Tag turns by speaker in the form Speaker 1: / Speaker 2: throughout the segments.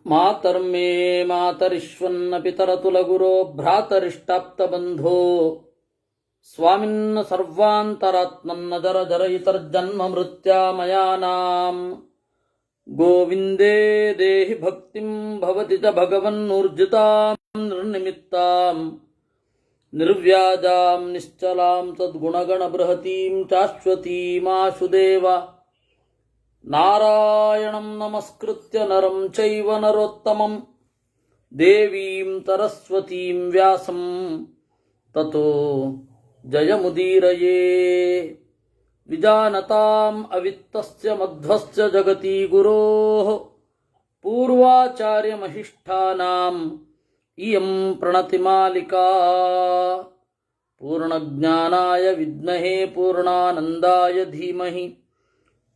Speaker 1: ಮಾತರ್ಮೇ ಮಾತರಿಶ್ವನ್ನ ಪಿತರತುಲಗುರೋ ಭ್ರಾತರಿಷ್ಟಾಪ್ತಬಂಧೋ ಸ್ವಾಮಿನ್ನ ಸರ್ವಾಂತರಾತ್ಮನ್ನ ಜರ ಜರಯಿತರ್ಜನ್ಮ ಮೃತ್ಯಾಮಯಾನಾಂ ಗೋವಿಂದೇ ದೇಹಿ ಭಕ್ತಿಂ ಭವತಿ ಚ ಭಗವನ್ನೂರ್ಜಿತಾಂ ನಿರ್ನಿಮಿತ್ತಾಂ ನಿರ್ವ್ಯಾಜಾಂ ನಿಶ್ಚಲಾಂ ಸದ್ಗುಣಗಣಬೃಹತೀಂ ಶಾಶ್ವತೀಮಾಶುದೇವ ನಾರಾಯಣಂ ನಮಸ್ಕೃತ್ಯ ನರಂ ಚೈವ ನರೋತ್ತಮಂ ದೇವೀಂ ಸರಸ್ವತೀಂ ವ್ಯಾಸಂ ತತೋ ಜಯಮುದೀರಯೇ ವಿಜಾನತಾಂ ಅವಿತ್ತಸ್ಯ ಮಧ್ವಸ್ಯ ಜಗತಿ ಗುರೋಃ ಪೂರ್ವಾಚಾರ್ಯಮಹಿಷ್ಠಾನಾಂ ಇಯಂ ಪ್ರಣತಿಮಾಲಿಕಾ ಪೂರ್ಣಜ್ಞಾನಾಯ ವಿದ್ಮಹೇ ಪೂರ್ಣಾನಂದಾಯ ಧೀಮಹಿ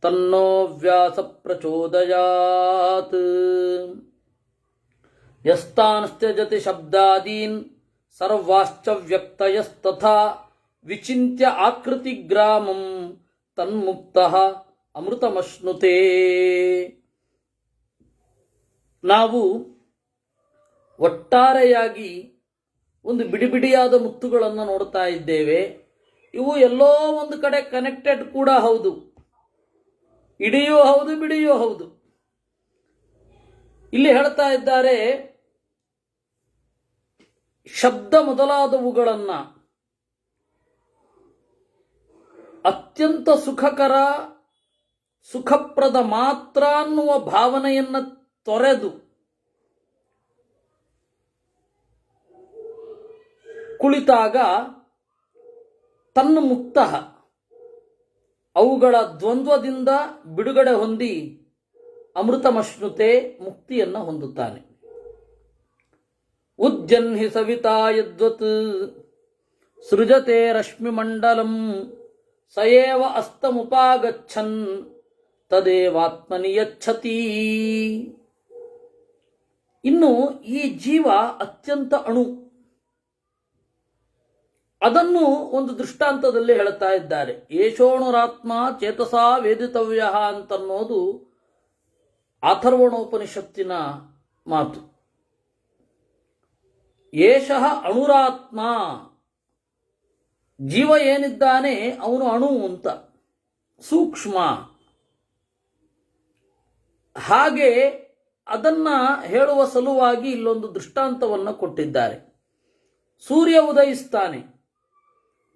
Speaker 1: ತನ್ನೋ ವ್ಯಾಸ ಪ್ರಚೋದಯಾತ್. ಯಸ್ತಾನ್ಸ್ತ್ಯಜತಿ ಶಬ್ದಾದೀನ್ ಸರ್ವಾಶ್ಚ ವ್ಯಕ್ತಯಸ್ತಥಾ ವಿಚಿಂತ್ಯ ಆಕೃತಿಗ್ರಾಮಂ ತನ್ಮುಕ್ತಃ ಅಮೃತಮಶ್ನುತೆ. ನಾವು ಒಟ್ಟಾರೆಯಾಗಿ ಒಂದು ಬಿಡಿಬಿಡಿಯಾದ ಮುತ್ತುಗಳನ್ನು ನೋಡ್ತಾ ಇದ್ದೇವೆ. ಇವು ಎಲ್ಲೋ ಒಂದು ಕಡೆ ಕನೆಕ್ಟೆಡ್ ಕೂಡ ಹೌದು, ಇಡಿಯೂ ಹೌದು, ಬಿಡಿಯೂ ಹೌದು. ಇಲ್ಲಿ ಹೇಳ್ತಾ ಇದ್ದಾರೆ, ಶಬ್ದ ಮೊದಲಾದವುಗಳನ್ನ ಅತ್ಯಂತ ಸುಖಕರ ಸುಖಪ್ರದ ಮಾತ್ರ ಅನ್ನುವ ಭಾವನೆಯನ್ನು ತೊರೆದು ಕುಳಿತಾಗ ತನ್ನ ಮುಕ್ತ ಅವುಗಳ ದ್ವಂದ್ವದಿಂದ ಬಿಡುಗಡೆ ಹೊಂದಿ ಅಮೃತಮಶ್ನುತೆ ಮುಕ್ತಿಯನ್ನು ಹೊಂದುತ್ತಾನೆ. ಉಜ್ಜನ್ಹಿ ಸವಿತಾ ಯದ್ವತ್ ಸೃಜತೆ ರಶ್ಮಿಮಂಡಲಂ ಸಯೇವ ಅಸ್ತಮುಪಾಗಚ್ಚನ್ ತದೇವಾತ್ಮನಿ ಯಚ್ಛತಿ. ಇನ್ನು ಈ ಜೀವ ಅತ್ಯಂತ ಅಣು, ಅದನ್ನು ಒಂದು ದೃಷ್ಟಾಂತದಲ್ಲಿ ಹೇಳ್ತಾ ಇದ್ದಾರೆ. ಏಷೋಣುರಾತ್ಮ ಚೇತಸಾ ವೇದಿತವ್ಯ ಅಂತನ್ನೋದು ಅಥರ್ವಣೋಪನಿಷತ್ತಿನ ಮಾತು. ಏಷಃ ಅಣುರಾತ್ಮ, ಜೀವ ಏನಿದ್ದಾನೆ ಅವನು ಅಣು ಅಂತ, ಸೂಕ್ಷ್ಮ. ಹಾಗೆ ಅದನ್ನ ಹೇಳುವ ಸಲುವಾಗಿ ಇಲ್ಲೊಂದು ದೃಷ್ಟಾಂತವನ್ನು ಕೊಟ್ಟಿದ್ದಾರೆ. ಸೂರ್ಯ ಉದಯಿಸ್ತಾನೆ,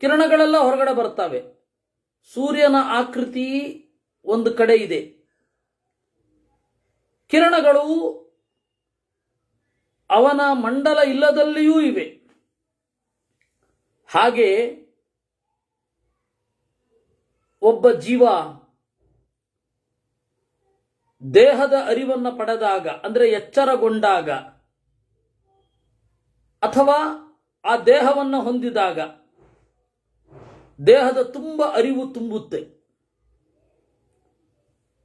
Speaker 1: ಕಿರಣಗಳೆಲ್ಲ ಹೊರಗಡೆ ಬರ್ತವೆ. ಸೂರ್ಯನ ಆಕೃತಿ ಒಂದು ಕಡೆ ಇದೆ, ಕಿರಣಗಳು ಅವನ ಮಂಡಲ ಇಲ್ಲದಲ್ಲಿಯೂ ಇವೆ. ಹಾಗೆ ಒಬ್ಬ ಜೀವ ದೇಹದ ಅರಿವನ್ನು ಪಡೆದಾಗ, ಅಂದರೆ ಎಚ್ಚರಗೊಂಡಾಗ, ಅಥವಾ ಆ ದೇಹವನ್ನು ಹೊಂದಿದಾಗ ದೇಹದ ತುಂಬ ಅರಿವು ತುಂಬುತ್ತೆ.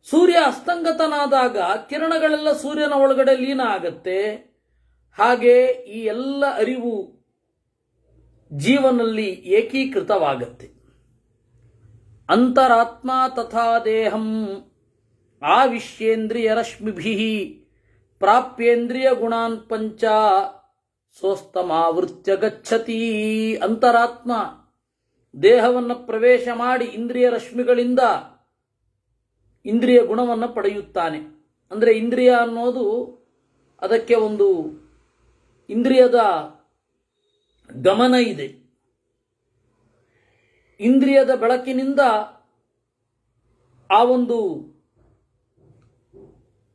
Speaker 1: ಸೂರ್ಯ ಅಸ್ತಂಗತನಾದಾಗ ಕಿರಣಗಳೆಲ್ಲ ಸೂರ್ಯನ ಒಳಗಡೆ ಲೀನ ಆಗತ್ತೆ. ಹಾಗೆ ಈ ಎಲ್ಲ ಅರಿವು ಜೀವನಲ್ಲಿ ಏಕೀಕೃತವಾಗತ್ತೆ. ಅಂತರಾತ್ಮ ತಥಾ ದೇಹಂ ಆವಿಶ್ಯೇಂದ್ರಿಯ ರಶ್ಮಿಭಿಃ ಪ್ರಾಪ್ಯೇಂದ್ರಿಯ ಗುಣಾನ್ ಪಂಚ ಸ್ವಸ್ತಮಾವೃತ್ಯ ಗಚ್ಚತಿ. ಅಂತರಾತ್ಮ ದೇಹವನ್ನು ಪ್ರವೇಶ ಮಾಡಿ ಇಂದ್ರಿಯ ರಶ್ಮಿಗಳಿಂದ ಇಂದ್ರಿಯ ಗುಣವನ್ನು ಪಡೆಯುತ್ತಾನೆ. ಅಂದರೆ ಇಂದ್ರಿಯ ಅನ್ನೋದು ಅದಕ್ಕೆ ಒಂದು ಇಂದ್ರಿಯದ ಗಮನ ಇದೆ. ಇಂದ್ರಿಯದ ಬೆಳಕಿನಿಂದ ಆ ಒಂದು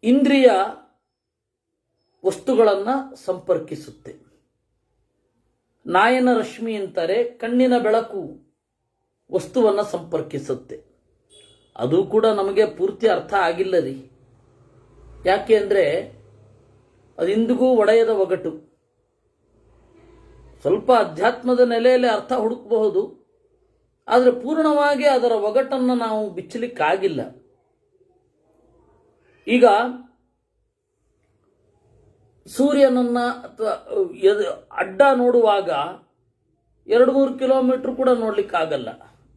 Speaker 1: ಇಂದ್ರಿಯ ವಸ್ತುಗಳನ್ನು ಸಂಪರ್ಕಿಸುತ್ತೆ. ನಾಯನ ರಶ್ಮಿ ಅಂತಾರೆ, ಕಣ್ಣಿನ ಬೆಳಕು ವಸ್ತುವನ್ನು ಸಂಪರ್ಕಿಸುತ್ತೆ. ಅದು ಕೂಡ ನಮಗೆ ಪೂರ್ತಿ ಅರ್ಥ ಆಗಿಲ್ಲ ರೀ. ಯಾಕೆ ಅಂದರೆ ಅದಿಂದಿಗೂ ಒಡೆಯದ ಒಗಟು. ಸ್ವಲ್ಪ ಅಧ್ಯಾತ್ಮದ ನೆಲೆಯಲ್ಲಿ ಅರ್ಥ ಹುಡುಕಬಹುದು, ಆದರೆ ಪೂರ್ಣವಾಗಿ ಅದರ ಒಗಟನ್ನು ನಾವು ಬಿಚ್ಚಲಿಕ್ಕಾಗಿಲ್ಲ. ಈಗ ಸೂರ್ಯನನ್ನ ಅಡ್ಡ ನೋಡುವಾಗ 2-3 ಕಿಲೋಮೀಟರ್ ಕೂಡ ನೋಡ್ಲಿಕ್ಕಾಗಲ್ಲ.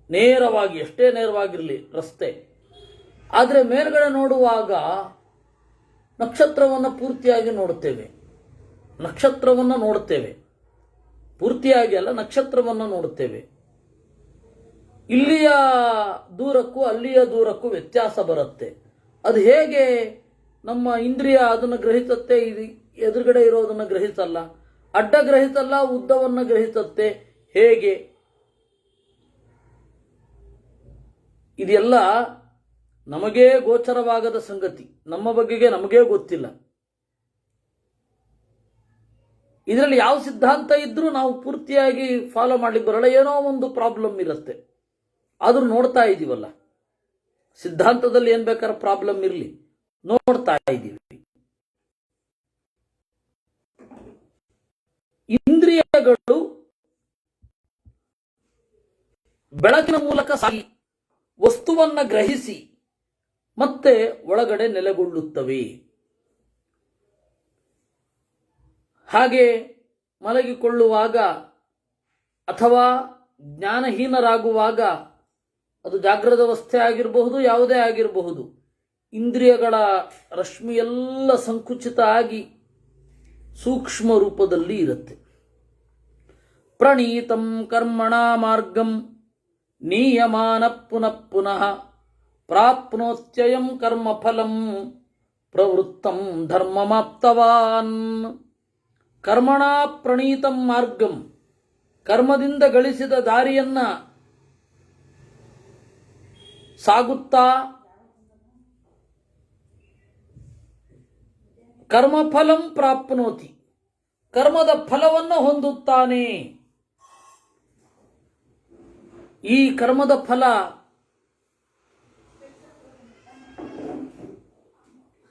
Speaker 1: ನೇರವಾಗಿ, ಎಷ್ಟೇ ನೇರವಾಗಿರಲಿ ರಸ್ತೆ. ಆದರೆ ಮೇಲ್ಗಡೆ ನೋಡುವಾಗ ನಕ್ಷತ್ರವನ್ನು ಪೂರ್ತಿಯಾಗಿ ನೋಡುತ್ತೇವೆ, ನಕ್ಷತ್ರವನ್ನು ನೋಡುತ್ತೇವೆ, ಪೂರ್ತಿಯಾಗಿ ಅಲ್ಲ, ನಕ್ಷತ್ರವನ್ನು ನೋಡುತ್ತೇವೆ. ಇಲ್ಲಿಯ ದೂರಕ್ಕೂ ಅಲ್ಲಿಯ ದೂರಕ್ಕೂ ವ್ಯತ್ಯಾಸ ಬರುತ್ತೆ. ಅದು ಹೇಗೆ ನಮ್ಮ ಇಂದ್ರಿಯ ಅದನ್ನು ಗ್ರಹಿಸುತ್ತೆ, ಇದು ಎದುರುಗಡೆ ಇರೋದನ್ನು ಗ್ರಹಿಸಲ್ಲ, ಅಡ್ಡ ಗ್ರಹಿಸಲ್ಲ, ಉದ್ದವನ್ನು ಗ್ರಹಿಸುತ್ತೆ, ಹೇಗೆ? ಇದೆಲ್ಲ ನಮಗೇ ಗೋಚರವಾಗದ ಸಂಗತಿ, ನಮ್ಮ ಬಗೆಗೆ ನಮಗೇ ಗೊತ್ತಿಲ್ಲ. ಇದರಲ್ಲಿ ಯಾವ ಸಿದ್ಧಾಂತ ಇದ್ರೂ ನಾವು ಪೂರ್ತಿಯಾಗಿ ಫಾಲೋ ಮಾಡ್ಲಿಕ್ಕೆ ಬರಲ್ಲ, ಏನೋ ಒಂದು ಪ್ರಾಬ್ಲಮ್ ಇರುತ್ತೆ. ಆದ್ರೂ ನೋಡ್ತಾ ಇದ್ದೀವಲ್ಲ, ಸಿದ್ಧಾಂತದಲ್ಲಿ ಏನ್ ಬೇಕಾದ್ರೆ ಪ್ರಾಬ್ಲಮ್ ಇರಲಿ, ನೋಡ್ತಾ ಇದ್ದೀವಿ. ಇಂದ್ರಿಯಗಳು ಬೆಳಕಿನ ಮೂಲಕ ಸಾಗಿ ವಸ್ತುವನ್ನ ಗ್ರಹಿಸಿ ಮತ್ತೆ ಒಳಗಡೆ ನೆಲೆಗೊಳ್ಳುತ್ತವೆ. ಹಾಗೆ ಮಲಗಿಕೊಳ್ಳುವಾಗ ಅಥವಾ ಜ್ಞಾನಹೀನರಾಗುವಾಗ, ಅದು ಜಾಗೃತ ಅವಸ್ಥೆ ಆಗಿರಬಹುದು, ಯಾವುದೇ ಆಗಿರಬಹುದು, ಇಂದ್ರಿಯಗಳ ರಶ್ಮಿಯೆಲ್ಲ ಸಂಕುಚಿತ ಆಗಿ ಸೂಕ್ಷ್ಮ ರೂಪದಲ್ಲಿ ಇರುತ್ತೆ. ಪ್ರಣೀತಂ ಕರ್ಮಣ ಮಾರ್ಗಂ ನೀಯಮಾನ ಪುನಃ ಪುನಃ ಪ್ರಾಪ್ನೋತ್ಯಯಂ ಕರ್ಮಫಲಂ ಪ್ರವೃತ್ತಂ ಧರ್ಮಮಾಪ್ತವಾನ್. ಕರ್ಮಣ ಪ್ರಣೀತಂ ಮಾರ್ಗಂ, ಕರ್ಮದಿಂದ ಗಳಿಸಿದ ದಾರಿಯನ್ನ ಸಾಗುತ್ತಾ ಕರ್ಮಫಲಂ ಪ್ರಾಪ್ನೋತಿ, ಕರ್ಮದ ಫಲವನ್ನು ಹೊಂದುತ್ತಾನೆ. ಈ ಕರ್ಮದ ಫಲ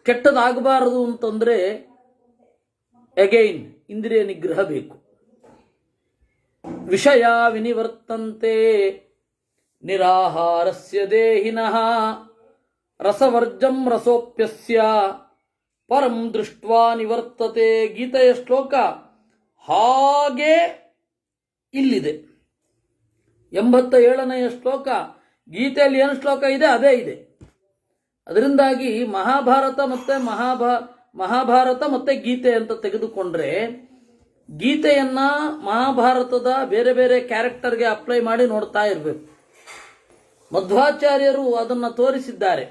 Speaker 1: ಕೆಟ್ಟದಾಗಬಾರದು ಅಂತಂದ್ರೆ ಅಗೈನ್ ಇಂದ್ರಿಯ ನಿಗ್ರಹ ಬೇಕು. ವಿಷಯ ವಿನಿವರ್ತಂತೆ ನಿರಾಹಾರಸ್ಯ ದೇಹಿನಃ ರಸವರ್ಜಂ ರಸೋಪ್ಯಸ್ಯ ಪರಂ ದೃಷ್ಟ್ವಾ ನಿವರ್ತತೆ. ಗೀತೆಯ ಶ್ಲೋಕ ಹಾಗೆ ಇಲ್ಲಿದೆ. 87ನೆಯ ಶ್ಲೋಕ ಗೀತೆಯಲ್ಲಿ ಏನು ಶ್ಲೋಕ ಇದೆ ಅದೇ ಇದೆ. ಅದರಿಂದಾಗಿ ಮಹಾಭಾರತ ಮತ್ತೆ ಗೀತೆ ಅಂತ ತೆಗೆದುಕೊಂಡ್ರೆ, ಗೀತೆಯನ್ನ ಮಹಾಭಾರತದ ಬೇರೆ ಬೇರೆ ಕ್ಯಾರೆಕ್ಟರ್ಗೆ ಅಪ್ಲೈ ಮಾಡಿ ನೋಡ್ತಾ ಇರಬೇಕು. ಮಧ್ವಾಚಾರ್ಯರು ಅದನ್ನು ತೋರಿಸಿದ್ದಾರೆ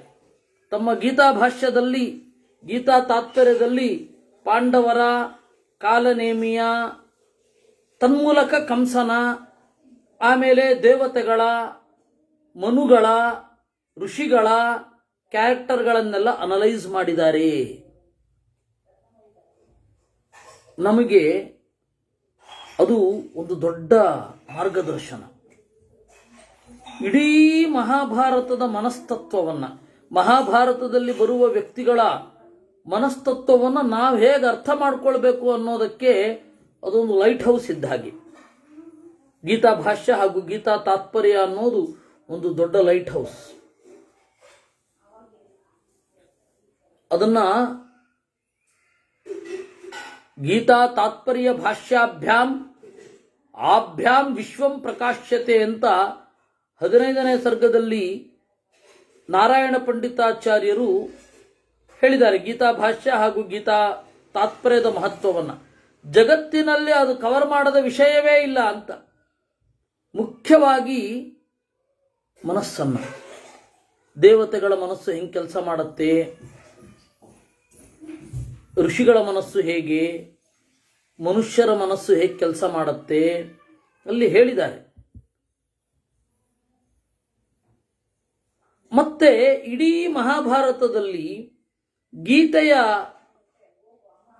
Speaker 1: ತಮ್ಮ ಗೀತಾ ಭಾಷ್ಯದಲ್ಲಿ, ಗೀತಾ ತಾತ್ಪರ್ಯದಲ್ಲಿ. ಪಾಂಡವರ, ಕಾಲನೇಮಿಯ, ತನ್ಮೂಲಕ ಕಂಸನ, ಆಮೇಲೆ ದೇವತೆಗಳ, ಮನುಗಳ, ಋಷಿಗಳ ಕ್ಯಾರೆಕ್ಟರ್ಗಳನ್ನೆಲ್ಲ ಅನಲೈಸ್ ಮಾಡಿದ್ದಾರೆ. ನಮಗೆ ಅದು ಒಂದು ದೊಡ್ಡ ಮಾರ್ಗದರ್ಶನ. ಇಡೀ ಮಹಾಭಾರತದ ಮನಸ್ತತ್ವವನ್ನು, ಮಹಾಭಾರತದಲ್ಲಿ ಬರುವ ವ್ಯಕ್ತಿಗಳ ಮನಸ್ತತ್ವವನ್ನು ನಾವು ಹೇಗೆ ಅರ್ಥ ಮಾಡ್ಕೊಳ್ಬೇಕು ಅನ್ನೋದಕ್ಕೆ ಅದೊಂದು ಲೈಟ್ ಹೌಸ್ ಇದ್ದ ಹಾಗೆ. ಗೀತಾ ಭಾಷ್ಯ ಹಾಗೂ ಗೀತಾ ತಾತ್ಪರ್ಯ ಅನ್ನೋದು ಒಂದು ದೊಡ್ಡ ಲೈಟ್ ಹೌಸ್. ಅದನ್ನ ಗೀತಾ ತಾತ್ಪರ್ಯ ಭಾಷ್ಯಾಭ್ಯಾಂ ಆಭ್ಯಾಂ ವಿಶ್ವಂ ಪ್ರಕಾಶ್ಯತೆ ಅಂತ 15ನೇ ಸರ್ಗದಲ್ಲಿ ನಾರಾಯಣ ಪಂಡಿತಾಚಾರ್ಯರು ಹೇಳಿದ್ದಾರೆ. ಗೀತಾ ಭಾಷ್ಯ ಹಾಗೂ ಗೀತಾ ತಾತ್ಪರ್ಯದ ಮಹತ್ವವನ್ನು ಜಗತ್ತಿನಲ್ಲಿ ಅದು ಕವರ್ ಮಾಡದ ವಿಷಯವೇ ಇಲ್ಲ ಅಂತ. ಮುಖ್ಯವಾಗಿ ಮನಸ್ಸನ್ನ, ದೇವತೆಗಳ ಮನಸ್ಸು ಹೆಂಗೆ ಕೆಲಸ ಮಾಡುತ್ತೆ, ಋಷಿಗಳ ಮನಸ್ಸು ಹೇಗೆ, ಮನುಷ್ಯರ ಮನಸ್ಸು ಹೇಗೆ ಕೆಲಸ ಮಾಡುತ್ತೆ ಅಲ್ಲಿ ಹೇಳಿದ್ದಾರೆ. ಮತ್ತೆ ಇಡೀ ಮಹಾಭಾರತದಲ್ಲಿ ಗೀತೆಯ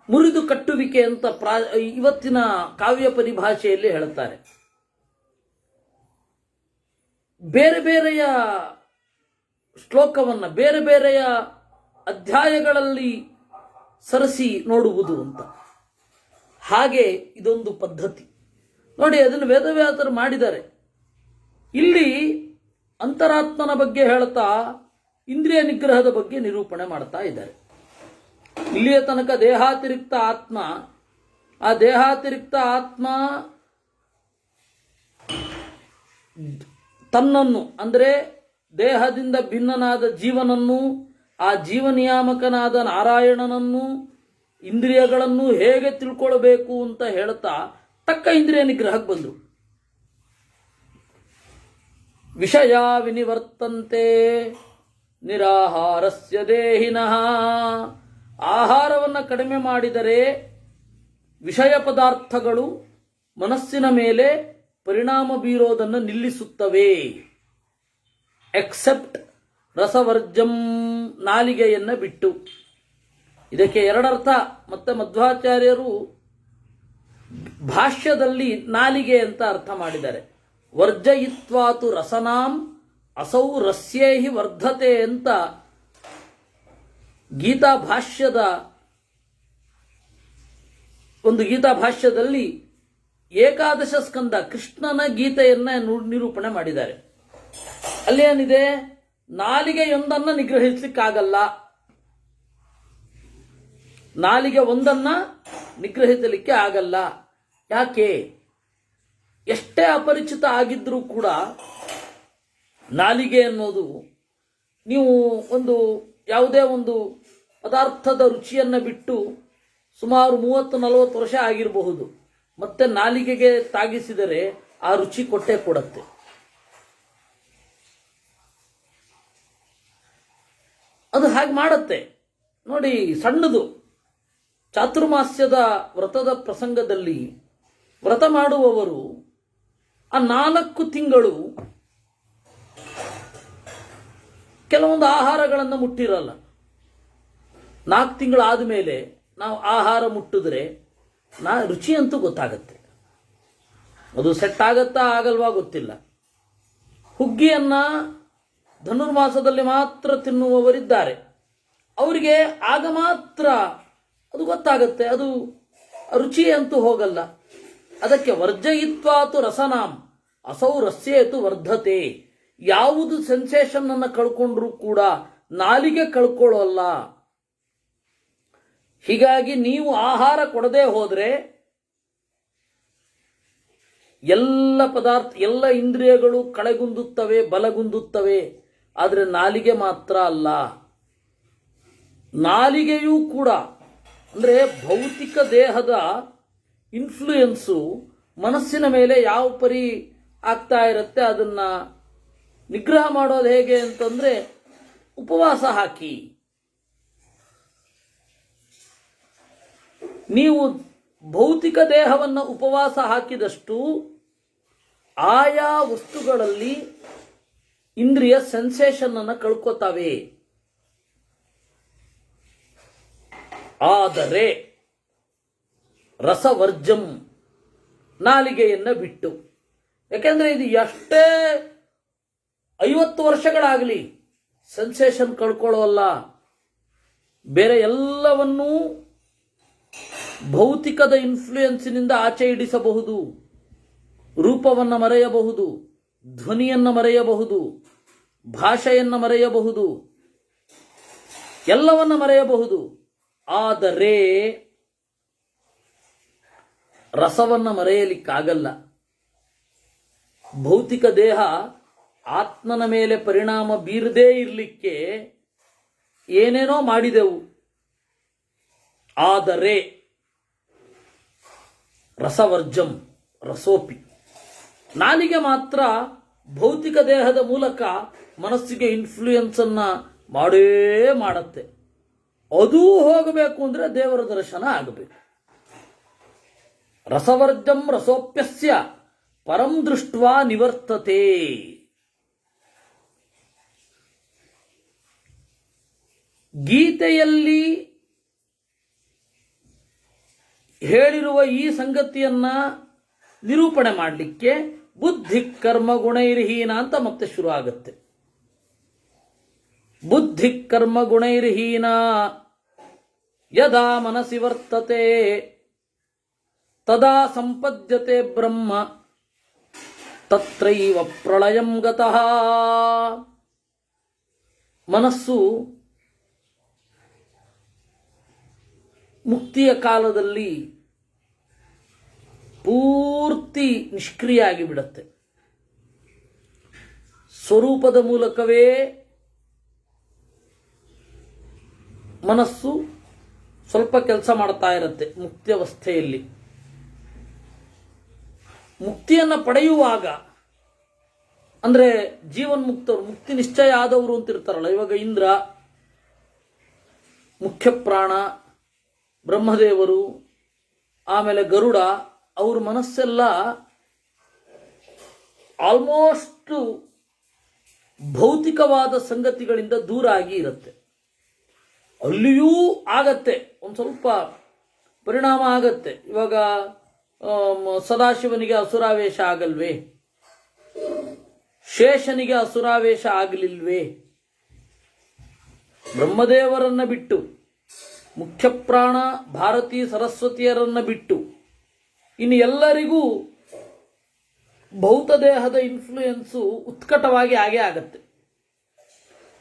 Speaker 1: ಮುರಿದು ಕಟ್ಟುವಿಕೆ ಅಂತ ಇವತ್ತಿನ ಕಾವ್ಯ ಪರಿಭಾಷೆಯಲ್ಲಿ ಹೇಳುತ್ತಾರೆ. ಬೇರೆ ಬೇರೆಯ ಶ್ಲೋಕವನ್ನು ಬೇರೆ ಬೇರೆಯ ಅಧ್ಯಾಯಗಳಲ್ಲಿ ಸರಸಿ ನೋಡುವುದು ಅಂತ. ಹಾಗೆ ಇದೊಂದು ಪದ್ಧತಿ ನೋಡಿ, ಅದನ್ನು ವೇದವ್ಯಾಸರು ಮಾಡಿದ್ದಾರೆ. ಇಲ್ಲಿ ಅಂತರಾತ್ಮನ ಬಗ್ಗೆ ಹೇಳ್ತಾ ಇಂದ್ರಿಯ ನಿಗ್ರಹದ ಬಗ್ಗೆ ನಿರೂಪಣೆ ಮಾಡ್ತಾ ಇದ್ದಾರೆ. ಇಲ್ಲಿಯ ತನಕ ದೇಹಾತಿರಿಕ್ತ ಆತ್ಮ, ಆ ದೇಹಾತಿರಿಕ್ತ ಆತ್ಮ ತನ್ನನ್ನು ಅಂದರೆ ದೇಹದಿಂದ ಭಿನ್ನನಾದ ಜೀವನನ್ನು, ಆ ಜೀವನಿಯಾಮಕನಾದ ನಾರಾಯಣನನ್ನು ಇಂದ್ರಿಯಗಳನ್ನು ಹೇಗೆ ತಿಳ್ಕೊಳ್ಬೇಕು ಅಂತ ಹೇಳ್ತಾ ತಕ್ಕ ಇಂದ್ರಿಯ ನಿಗ್ರಹಕ್ಕೆ ಬಂದರು. ವಿಷಯ ವಿನಿವರ್ತಂತೆ ನಿರಾಹಾರಸ್ಯ ದೇಹಿನಃ. ಆಹಾರವನ್ನು ಕಡಿಮೆ ಮಾಡಿದರೆ ವಿಷಯ ಪದಾರ್ಥಗಳು ಮನಸ್ಸಿನ ಮೇಲೆ ಪರಿಣಾಮ ಬೀರೋದನ್ನು ನಿಲ್ಲಿಸುತ್ತವೆ. ಎಕ್ಸೆಪ್ಟ್ ರಸವರ್ಜಂ, ನಾಲಿಗೆಯನ್ನು ಬಿಟ್ಟು. ಇದಕ್ಕೆ ಎರಡರ್ಥ ಮತ್ತೆ ಮಧ್ವಾಚಾರ್ಯರು ಭಾಷ್ಯದಲ್ಲಿ ನಾಲಿಗೆ ಅಂತ ಅರ್ಥ ಮಾಡಿದ್ದಾರೆ. ವರ್ಜಯಿತ್ವಾತು ರಸನಾಂ ಅಸೌ ರಸ್ಯೇಹಿ ವರ್ಧತೆ ಅಂತ ಗೀತಾ ಭಾಷ್ಯದಲ್ಲಿ ಏಕಾದಶ ಸ್ಕಂದ ಕೃಷ್ಣನ ಗೀತೆಯನ್ನ ನಿರೂಪಣೆ ಮಾಡಿದ್ದಾರೆ. ಅಲ್ಲಿ ಏನಿದೆ, ನಾಲಿಗೆಯೊಂದನ್ನು ನಿಗ್ರಹಿಸಲಿಕ್ಕಾಗಲ್ಲ, ನಾಲಿಗೆ ಒಂದನ್ನ ನಿಗ್ರಹಿಸಲಿಕ್ಕೆ ಆಗಲ್ಲ. ಯಾಕೆ? ಎಷ್ಟೇ ಅಪರಿಚಿತ ಆಗಿದ್ರೂ ಕೂಡ ನಾಲಿಗೆ ಅನ್ನೋದು, ನೀವು ಯಾವುದೇ ಒಂದು ಪದಾರ್ಥದ ರುಚಿಯನ್ನು ಬಿಟ್ಟು ಸುಮಾರು 30-40 ವರ್ಷ ಆಗಿರಬಹುದು, ಮತ್ತೆ ನಾಲಿಗೆಗೆ ತಾಗಿಸಿದರೆ ಆ ರುಚಿ ಕೊಟ್ಟೇ ಕೊಡುತ್ತೆ. ಅದು ಹಾಗೆ ಮಾಡುತ್ತೆ ನೋಡಿ. ಸಣ್ಣದು ಚಾತುರ್ಮಾಸ್ಯದ ವ್ರತದ ಪ್ರಸಂಗದಲ್ಲಿ ವ್ರತ ಮಾಡುವವರು ಆ 4 ತಿಂಗಳು ಕೆಲವೊಂದು ಆಹಾರಗಳನ್ನು ಮುಟ್ಟಿರಲ್ಲ. 4 ತಿಂಗಳಾದ ಮೇಲೆ ನಾವು ಆಹಾರ ಮುಟ್ಟಿದ್ರೆ ರುಚಿ ಅಂತೂ ಗೊತ್ತಾಗತ್ತೆ. ಅದು ಸೆಟ್ ಆಗತ್ತಾ ಆಗಲ್ವಾ ಗೊತ್ತಿಲ್ಲ. ಹುಗ್ಗಿಯನ್ನ ಧನುರ್ಮಾಸದಲ್ಲಿ ಮಾತ್ರ ತಿನ್ನುವವರಿದ್ದಾರೆ, ಅವರಿಗೆ ಆಗ ಮಾತ್ರ ಅದು ಗೊತ್ತಾಗತ್ತೆ, ಅದು ರುಚಿ ಅಂತೂ ಹೋಗಲ್ಲ. ಅದಕ್ಕೆ ವರ್ಜಯಿತ್ವಾತು ರಸನಾಂ ಅಸೌ ರಸ್ಯೇತು ವರ್ಧತೆ. ಯಾವುದು ಸೆನ್ಸೇಷನ್ ಅನ್ನು ಕಳ್ಕೊಂಡ್ರೂ ಕೂಡ ನಾಲಿಗೆ ಕಳ್ಕೊಳ್ಳೋಲ್ಲ. ಹೀಗಾಗಿ ನೀವು ಆಹಾರ ಕೊಡದೆ ಹೋದ್ರೆ ಎಲ್ಲ ಪದಾರ್ಥ, ಎಲ್ಲ ಇಂದ್ರಿಯಗಳು ಕಳೆಗುಂದುತ್ತವೆ, ಬಲಗುಂದುತ್ತವೆ. ಆದರೆ ನಾಲಿಗೆ ಮಾತ್ರ ಅಲ್ಲ. ನಾಲಿಗೆಯೂ ಕೂಡ ಅಂದರೆ ಭೌತಿಕ ದೇಹದ ಇನ್ಫ್ಲೂಯೆನ್ಸು ಮನಸ್ಸಿನ ಮೇಲೆ ಯಾವ ಪರಿ ಆಗ್ತಾ ಇರುತ್ತೆ, ಅದನ್ನ ನಿಗ್ರಹ ಮಾಡೋದು ಹೇಗೆ ಅಂತಂದ್ರೆ ಉಪವಾಸ ಹಾಕಿ. ನೀವು ಭೌತಿಕ ದೇಹವನ್ನು ಉಪವಾಸ ಹಾಕಿದಷ್ಟು ಆಯಾ ವಸ್ತುಗಳಲ್ಲಿ ಇಂದ್ರಿಯ ಸೆನ್ಸೇಷನ್ ಅನ್ನು ಕಳ್ಕೋತಾವೆ. ಆದರೆ ರಸವರ್ಜಂ, ನಾಲಿಗೆಯನ್ನ ಬಿಟ್ಟು. ಯಾಕೆಂದ್ರೆ ಇದು ಎಷ್ಟೇ 50 ವರ್ಷಗಳಾಗಲಿ ಸೆನ್ಸೇಷನ್ ಕಳ್ಕೊಳ್ಳೋಲ್ಲ. ಬೇರೆ ಎಲ್ಲವನ್ನೂ ಭೌತಿಕದ ಇನ್ಫ್ಲೂಯೆನ್ಸಿನಿಂದ ಆಚೆ ಇಡಿಸಬಹುದು. ರೂಪವನ್ನು ಮರೆಯಬಹುದು, ಧ್ವನಿಯನ್ನು ಮರೆಯಬಹುದು, ಭಾಷೆಯನ್ನು ಮರೆಯಬಹುದು, ಎಲ್ಲವನ್ನ ಮರೆಯಬಹುದು. ಆದರೆ ರಸವನ್ನು ಮರೆಯಲಿಕ್ಕಾಗಲ್ಲ. ಭೌತಿಕ ದೇಹ ಆತ್ಮನ ಮೇಲೆ ಪರಿಣಾಮ ಬೀರದೇ ಇರಲಿಕ್ಕೆ ಏನೇನೋ ಮಾಡಿದೆವು. ಆದರೆ ರಸವರ್ಜಂ ರಸೋಪಿ, ನಾಲಿಗೆ ಮಾತ್ರ ಭೌತಿಕ ದೇಹದ ಮೂಲಕ ಮನಸ್ಸಿಗೆ ಇನ್ಫ್ಲೂಯೆನ್ಸ್ ಅನ್ನ ಮಾಡೇ ಮಾಡುತ್ತೆ. ಅದೂ ಹೋಗಬೇಕು ಅಂದ್ರೆ ದೇವರ ದರ್ಶನ ಆಗಬೇಕು. ರಸವರ್ಜಂ ರಸೋಪ್ಯಸ್ಯ ಪರಂ ದೃಷ್ಟ್ವಾ ನಿವರ್ತತೆ. ಗೀತೆಯಲ್ಲಿ ಹೇಳಿರುವ ಈ ಸಂಗತಿಯನ್ನ ನಿರೂಪಣೆ ಮಾಡಲಿಕ್ಕೆ ಬುದ್ಧಿ ಕರ್ಮ ಗುಣೈರ್ಹೀನ ಅಂತ ಮತ್ತೆ ಶುರು ಆಗುತ್ತೆ. ಬುದ್ಧಿ ಕರ್ಮ ಗುಣೈರ್ಹೀನ ಯದಾ ಮನಸಿ ವರ್ತತೆ ತದಾ ಸಂಪದ್ಯತೆ ಬ್ರಹ್ಮ ತತ್ರೈವ ಪ್ರಳಯಂ ಗತಃ. ಮನಸ್ಸು ಮುಕ್ತಿಯ ಕಾಲದಲ್ಲಿ ಪೂರ್ತಿ ನಿಷ್ಕ್ರಿಯ ಆಗಿಬಿಡುತ್ತೆ. ಸ್ವರೂಪದ ಮೂಲಕವೇ ಮನಸ್ಸು ಸ್ವಲ್ಪ ಕೆಲಸ ಮಾಡ್ತಾ ಇರುತ್ತೆ ಮುಕ್ತಿ ಅವಸ್ಥೆಯಲ್ಲಿ. ಮುಕ್ತಿಯನ್ನು ಪಡೆಯುವಾಗ ಅಂದರೆ ಜೀವನ್ಮುಕ್ತರು, ಮುಕ್ತಿ ನಿಶ್ಚಯ ಆದವರು ಅಂತ ಇರ್ತಾರಲ್ಲ. ಇವಾಗ ಇಂದ್ರ, ಮುಖ್ಯ ಪ್ರಾಣ, ಬ್ರಹ್ಮದೇವರು, ಆಮೇಲೆ ಗರುಡ, ಅವ್ರ ಮನಸ್ಸೆಲ್ಲ ಆಲ್ಮೋಸ್ಟ್ ಭೌತಿಕವಾದ ಸಂಗತಿಗಳಿಂದ ದೂರ ಆಗಿ ಇರುತ್ತೆ. ಅಲ್ಲಿಯೂ ಆಗತ್ತೆ, ಒಂದು ಸ್ವಲ್ಪ ಪರಿಣಾಮ ಆಗತ್ತೆ. ಇವಾಗ ಸದಾಶಿವನಿಗೆ ಅಸುರಾವೇಶ ಆಗಲ್ವೇ? ಶೇಷನಿಗೆ ಅಸುರಾವೇಶ ಆಗಲಿಲ್ವೇ? ಬ್ರಹ್ಮದೇವರನ್ನ ಬಿಟ್ಟು, ಮುಖ್ಯ ಪ್ರಾಣ ಭಾರತೀ ಸರಸ್ವತಿಯರನ್ನ ಬಿಟ್ಟು ಇನ್ನು ಎಲ್ಲರಿಗೂ ಭೌತದೇಹದ ಇನ್ಫ್ಲೂಯೆನ್ಸು ಉತ್ಕಟವಾಗಿ ಆಗೇ ಆಗತ್ತೆ.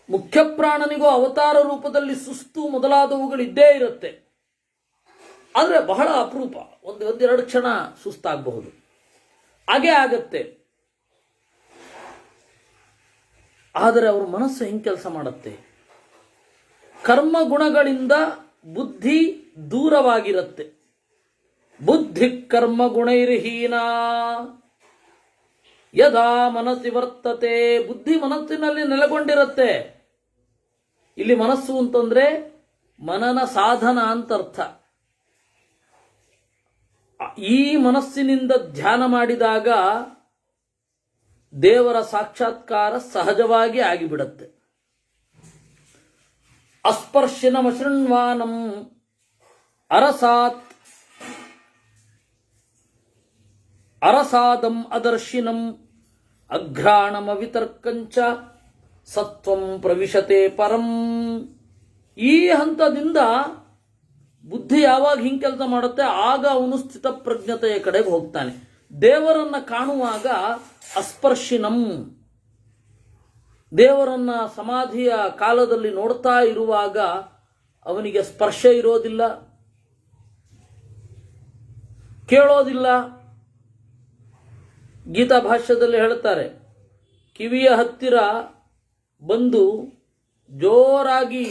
Speaker 1: ಮುಖ್ಯ ಪ್ರಾಣನಿಗೂ ಅವತಾರ ರೂಪದಲ್ಲಿ ಸುಸ್ತು ಮೊದಲಾದವುಗಳಿದ್ದೇ ಇರುತ್ತೆ. ಆದರೆ ಬಹಳ ಅಪರೂಪ, ಒಂದೆರಡು ಕ್ಷಣ ಸುಸ್ತಾಗಬಹುದು, ಹಾಗೇ ಆಗತ್ತೆ. ಆದರೆ ಅವ್ರ ಮನಸ್ಸು ಹೆಂಗೆ ಕೆಲಸ ಮಾಡುತ್ತೆ? ಕರ್ಮ ಗುಣಗಳಿಂದ ಬುದ್ಧಿ ದೂರವಾಗಿರುತ್ತೆ. ಬುದ್ಧಿ ಕರ್ಮ ಗುಣೈರ್ಹೀನ ಯದಾ ಮನಸ್ಸಿ ವರ್ತತೆ. ಬುದ್ಧಿ ಮನಸ್ಸಿನಲ್ಲಿ ನೆಲೆಗೊಂಡಿರುತ್ತೆ. ಇಲ್ಲಿ ಮನಸ್ಸು ಅಂತಂದ್ರೆ ಮನನ ಸಾಧನ ಅಂತ ಅರ್ಥ. ಈ ಮನಸ್ಸಿನಿಂದ ಧ್ಯಾನ ಮಾಡಿದಾಗ ದೇವರ ಸಾಕ್ಷಾತ್ಕಾರ ಸಹಜವಾಗಿ ಆಗಿಬಿಡುತ್ತೆ. ಅಸ್ಪರ್ಶಿನಮಶೃಣ್ವಾನಂ ಅರಸಾದಂ ಅದರ್ಶಿನಂ ಅಘ್ರಾಣಮ ವಿತರ್ಕಂಚ ಸತ್ವಂ ಪ್ರವಿಶತೆ ಪರಂ. ಈ ಹಂತದಿಂದ ಬುದ್ಧಿ ಯಾವಾಗ ಹಿಂಗೆ ಕೆಲಸ ಮಾಡುತ್ತೆ, ಆಗ ಅವನು ಸ್ಥಿತ ಪ್ರಜ್ಞತೆಯ ಕಡೆಗೆ ಹೋಗ್ತಾನೆ. ದೇವರನ್ನ ಕಾಣುವಾಗ ಅಸ್ಪರ್ಶಿನಂ, ದೇವರನ್ನ ಸಮಾಧಿಯ ಕಾಲದಲ್ಲಿ ನೋಡ್ತಾ ಇರುವಾಗ ಅವನಿಗೆ ಸ್ಪರ್ಶ ಇರೋದಿಲ್ಲ, ಕೇಳೋದಿಲ್ಲ. ಗೀತಾ ಭಾಷ್ಯದಲ್ಲಿ ಹೇಳ್ತಾರೆ, ಕಿವಿಯ ಹತ್ತಿರ ಬಂದು ಜೋರಾಗಿ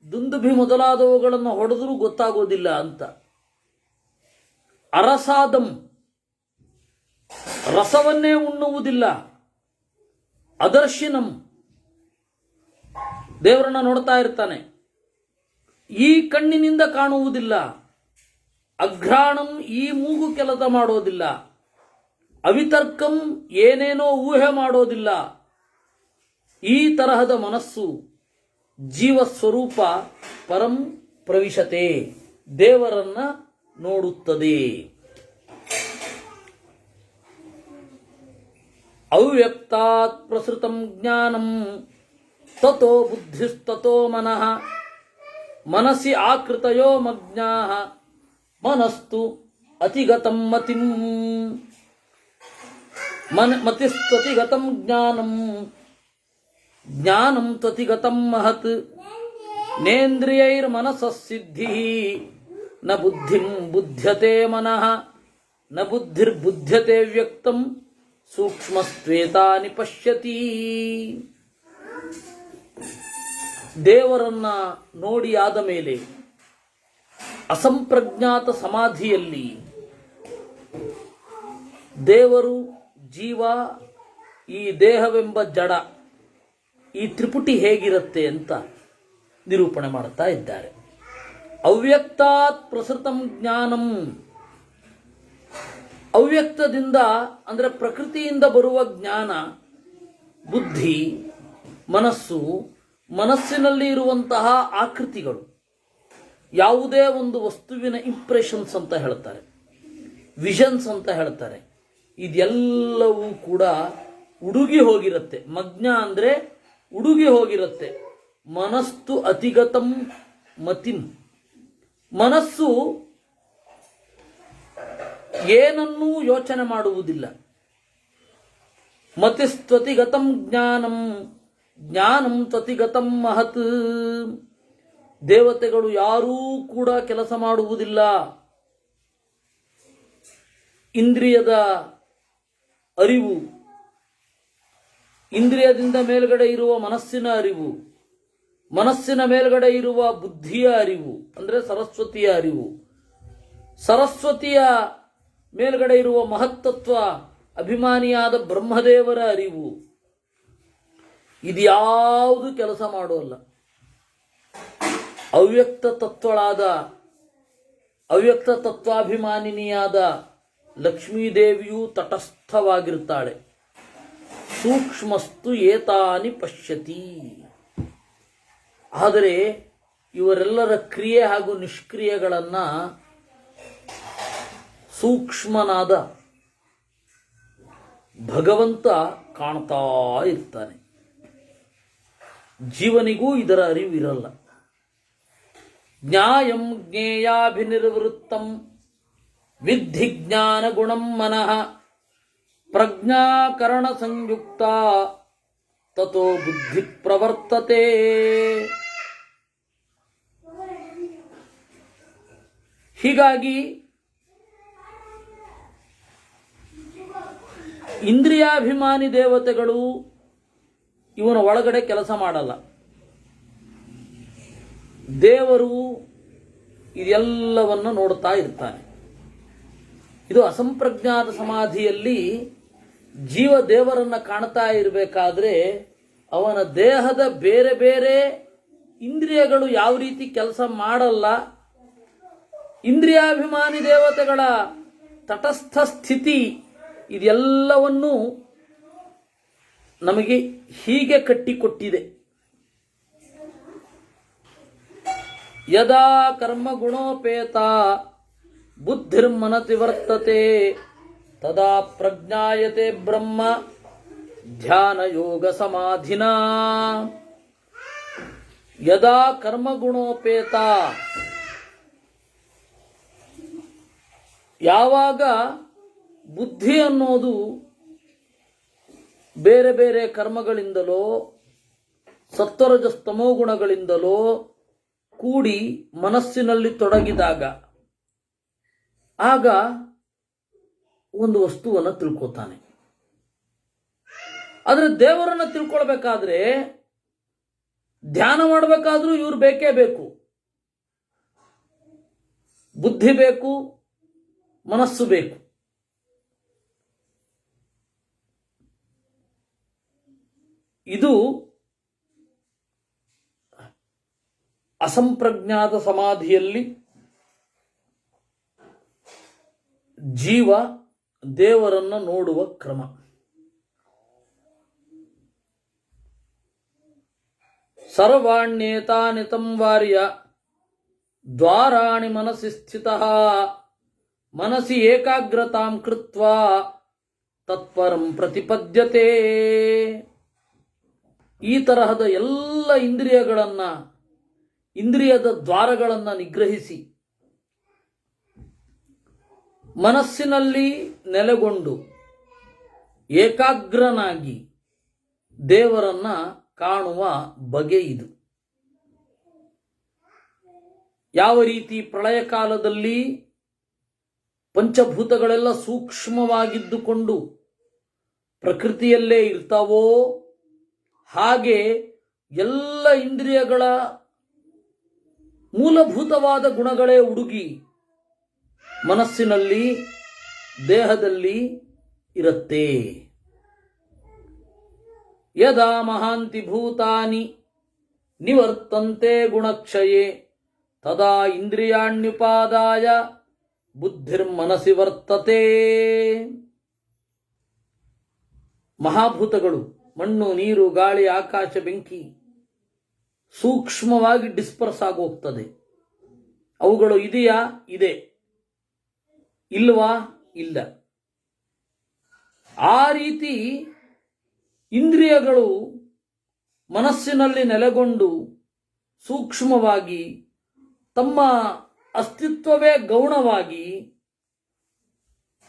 Speaker 1: ದುಂದುಭಿ ಮೊದಲಾದವುಗಳನ್ನು ಹೊಡೆದರೂ ಗೊತ್ತಾಗೋದಿಲ್ಲ ಅಂತ. ಅರಸಾದಂ, ರಸವನ್ನೇ ಉಣ್ಣುವುದಿಲ್ಲ. ಅದರ್ಶಿನಂ, ದೇವರನ್ನ ನೋಡ್ತಾ ಇರ್ತಾನೆ, ಈ ಕಣ್ಣಿನಿಂದ ಕಾಣುವುದಿಲ್ಲ. ಅಘ್ರಾಣಂ, ಈ ಮೂಗು ಕೆಲಸ ಮಾಡೋದಿಲ್ಲ. ಅವಿತರ್ಕಂ, ಏನೇನೋ ಊಹೆ ಮಾಡೋದಿಲ್ಲ. ಈ ತರಹದ ಮನಸ್ಸು ಜೀವ ಸ್ವರೂಪ ಪರಂ ಪ್ರವಿಶತೆ, ದೇವರನ್ನ ನೋಡುತ್ತದೆ. ಅವ್ಯಕ್ತಾತ್ ಪ್ರಸೃತಂ ಜ್ಞಾನಂ ತತೋ ಬುದ್ಧಿಸ್ತತೋ ಮನಃ ಮನಸಿ ಆಕೃತಯೋ ಮಜ್ಞಾಃ ಮನಸ್ತು ಅತಿಗತಂ ಮತಿಂ. ಮತಿಸ್ತತಿಗತಂ ಜ್ಞಾನಂ ಜ್ಞಾನಂ ತ್ವತಿಗತಂ ಮಹತ್ ನೇಂದ್ರಿಯೈರ್ಮನಸಸ್ಸಿದ್ಧಿ ನ ಬುದ್ಧಿಂ ಬುಧ್ಯತೆ ಮನಃ ನ ಬುದ್ಧಿರ್ಬುಧ್ಯತೆ ವ್ಯಕ್ತಂ ಸೂಕ್ಷ್ಮಸ್ತ್ವೇತಾನಿ ಪಶ್ಯತಿ. ದೇವರನ್ನ ನೋಡಿ ಆದ ಮೇಲೆ ಅಸಂಪ್ರಜ್ಞಾತ ಸಮಾಧಿಯಲ್ಲಿ ದೇವರು, ಜೀವ, ಈ ದೇಹವೆಂಬ ಜಡ, ಈ ತ್ರಿಪುಟಿ ಹೇಗಿರುತ್ತೆ ಅಂತ ನಿರೂಪಣೆ ಮಾಡುತ್ತಾ ಇದ್ದಾರೆ. ಅವ್ಯಕ್ತಾತ್ ಪ್ರಸೃತಂ ಜ್ಞಾನಂ, ಅವ್ಯಕ್ತದಿಂದ ಅಂದರೆ ಪ್ರಕೃತಿಯಿಂದ ಬರುವ ಜ್ಞಾನ, ಬುದ್ಧಿ, ಮನಸ್ಸು, ಮನಸ್ಸಿನಲ್ಲಿ ಇರುವಂತಹ ಆಕೃತಿಗಳು, ಯಾವುದೇ ಒಂದು ವಸ್ತುವಿನ ಇಂಪ್ರೆಷನ್ಸ್ ಅಂತ ಹೇಳ್ತಾರೆ, ವಿಷನ್ಸ್ ಅಂತ ಹೇಳ್ತಾರೆ, ಇದೆಲ್ಲವೂ ಕೂಡ ಉಡುಗಿ ಹೋಗಿರುತ್ತೆ. ಮಗ್ನ ಅಂದರೆ ಉಡುಗಿ ಹೋಗಿರುತ್ತೆ. ಮನಸ್ತು ಅತಿಗತಂ ಮತಿಂ, ಮನಸ್ಸು ಏನನ್ನೂ ಯೋಚನೆ ಮಾಡುವುದಿಲ್ಲ. ಮತಿಸ್ತ್ವತಿಗತಂ ಜ್ಞಾನಂ ಜ್ಞಾನಂ ತ್ವತಿಗತಂ ಮಹತ್, ದೇವತೆಗಳು ಯಾರೂ ಕೂಡ ಕೆಲಸ ಮಾಡುವುದಿಲ್ಲ. ಇಂದ್ರಿಯದ ಅರಿವು, ಇಂದ್ರಿಯದಿಂದ ಮೇಲ್ಗಡೆ ಇರುವ ಮನಸ್ಸಿನ ಅರಿವು, ಮನಸ್ಸಿನ ಮೇಲ್ಗಡೆ ಇರುವ ಬುದ್ಧಿಯ ಅರಿವು ಅಂದರೆ ಸರಸ್ವತಿಯ ಅರಿವು, ಸರಸ್ವತಿಯ ಮೇಲ್ಗಡೆ ಇರುವ ಮಹತ್ತತ್ವ ಅಭಿಮಾನಿಯಾದ ಬ್ರಹ್ಮದೇವರ ಅರಿವು, ಇದ್ಯಾವುದು ಕೆಲಸ ಮಾಡೋಲ್ಲ. ಅವ್ಯಕ್ತ ತತ್ವಳಾದ ಅವ್ಯಕ್ತ ತತ್ವಾಭಿಮಾನಿನಿಯಾದ ಲಕ್ಷ್ಮೀದೇವಿಯೂ ತಟಸ್ಥವಾಗಿರ್ತಾಳೆ. ಸೂಕ್ಷ್ಮಸ್ತು ಏತಾನಿ ಪಶ್ಯತಿ. ಆದರೆ ಇವರೆಲ್ಲರ ಕ್ರಿಯೆ ಹಾಗೂ ನಿಷ್ಕ್ರಿಯೆಗಳನ್ನು ಸೂಕ್ಷ್ಮನಾದ ಭಗವಂತ ಕಾಣ್ತಾ ಇರ್ತಾನೆ. ಜೀವನಿಗೂ ಇದರ ಅರಿವಿರಲ್ಲ. ಜ್ಞಾಯಂ ಜ್ಞೇಯಾಭಿನಿರ್ವೃತ್ತಂ ವಿದ್ಧಿ ಜ್ಞಾನ ಗುಣಂ ಮನಃ ಪ್ರಜ್ಞಾಕರಣ ಸಂಯುಕ್ತ ತತೋ ಬುದ್ಧಿ ಪ್ರವರ್ತತೆ. ಹೀಗಾಗಿ ಇಂದ್ರಿಯಾಭಿಮಾನಿ ದೇವತೆಗಳು ಇವನ ಒಳಗಡೆ ಕೆಲಸ ಮಾಡಲ್ಲ. ದೇವರು ಇದೆಲ್ಲವನ್ನು ನೋಡ್ತಾ ಇರ್ತಾನೆ. ಇದು ಅಸಂಪ್ರಜ್ಞಾತ ಸಮಾಧಿಯಲ್ಲಿ ಜೀವ ದೇವರನ್ನು ಕಾಣ್ತಾ ಇರಬೇಕಾದ್ರೆ ಅವನ ದೇಹದ ಬೇರೆ ಬೇರೆ ಇಂದ್ರಿಯಗಳು ಯಾವ ರೀತಿ ಕೆಲಸ ಮಾಡಲ್ಲ, ಇಂದ್ರಿಯಾಭಿಮಾನಿ ದೇವತೆಗಳ ತಟಸ್ಥ ಸ್ಥಿತಿ ಇದೆಲ್ಲವನ್ನೂ ನಮಗೆ ಹೀಗೆ ಕಟ್ಟಿಕೊಟ್ಟಿದೆ. ಯದಾ ಕರ್ಮ ಗುಣೋಪೇತ ಬುದ್ಧಿರ್ಮನತಿ ವರ್ತತೆ ತದಾ ಪ್ರಜ್ಞಾಯತೆ ಬ್ರಹ್ಮ ಧ್ಯಾನ ಯೋಗ ಸಮಾಧಿನಾ. ಯದಾ ಕರ್ಮ ಗುಣೋಪೇತ, ಯಾವಾಗ ಬುದ್ಧಿ ಅನ್ನೋದು ಬೇರೆ ಬೇರೆ ಕರ್ಮಗಳಿಂದಲೋ ಸತ್ವರಜಸ್ತಮೋ ಗುಣಗಳಿಂದಲೋ ಕೂಡಿ ಮನಸ್ಸಿನಲ್ಲಿ ತೊಡಗಿದಾಗ ಆಗ ಒಂದು ವಸ್ತುವನ್ನು ತಿಳ್ಕೊತಾನೆ. ಆದರೆ ದೇವರನ್ನು ತಿಳ್ಕೊಳ್ಬೇಕಾದ್ರೆ ಧ್ಯಾನ ಮಾಡಬೇಕಾದ್ರೂ ಇವ್ರು ಬೇಕೇ ಬೇಕು. ಬುದ್ಧಿ ಬೇಕು, ಮನಸ್ಸು ಬೇಕು. ಇದು ಅಸಂಪ್ರಜ್ಞಾತ ಸಮಾಧಿಯಲ್ಲಿ ಜೀವ ದೇವರನ್ನು ನೋಡುವ ಕ್ರಮ. ಸರ್ವಾಣ್ಯೇತಾನಿ ಸಂವಾರ್ಯ ದ್ವಾರಾಣಿ ಮನಸಿ ಸ್ಥಿತಃ ಮನಸಿ ಏಕಾಗ್ರತಾಂ ಕೃತ್ವಾ ತತ್ಪರಂ ಪ್ರತಿಪದ್ಯತೆ. ಈ ತರಹದ ಎಲ್ಲ ಇಂದ್ರಿಯದ ದ್ವಾರಗಳನ್ನು ನಿಗ್ರಹಿಸಿ ಮನಸ್ಸಿನಲ್ಲಿ ನೆಲೆಗೊಂಡು ಏಕಾಗ್ರನಾಗಿ ದೇವರನ್ನ ಕಾಣುವ ಬಗೆ ಇದು. ಯಾವ ರೀತಿ ಪ್ರಳಯ ಕಾಲದಲ್ಲಿ ಪಂಚಭೂತಗಳೆಲ್ಲ ಸೂಕ್ಷ್ಮವಾಗಿದ್ದುಕೊಂಡು ಪ್ರಕೃತಿಯಲ್ಲೇ ಇರ್ತಾವೋ ಹಾಗೆ ಎಲ್ಲ ಇಂದ್ರಿಯಗಳ ಮೂಲಭೂತವಾದ ಗುಣಗಳೇ ಹುಡುಗಿ ಮನಸ್ಸಿನಲ್ಲಿ ದೇಹದಲ್ಲಿ ಇರುತ್ತೆ. ಯದಾ ಮಹಾಂತಿ ಭೂತಾನಿ ನಿವರ್ತಂತೆ ಗುಣಕ್ಷಯೇ ತದಾ ಇಂದ್ರಿಯಾಣ್ಯುಪಾದಾಯ ಬುದ್ಧಿರ್ಮನಸಿ ವರ್ತತೆ. ಮಹಾಭೂತಗಳು ಮಣ್ಣು, ನೀರು, ಗಾಳಿ, ಆಕಾಶ, ಬೆಂಕಿ ಸೂಕ್ಷ್ಮವಾಗಿ ಡಿಸ್ಪರ್ಸ್ ಆಗೋಗ್ತದೆ. ಅವುಗಳು ಇದೆಯಾ? ಇದೆ. ಇಲ್ವಾ? ಇಲ್ಲ. ಆ ರೀತಿ ಇಂದ್ರಿಯಗಳು ಮನಸ್ಸಿನಲ್ಲಿ ನೆಲೆಗೊಂಡು ಸೂಕ್ಷ್ಮವಾಗಿ ತಮ್ಮ ಅಸ್ತಿತ್ವವೇ ಗೌಣವಾಗಿ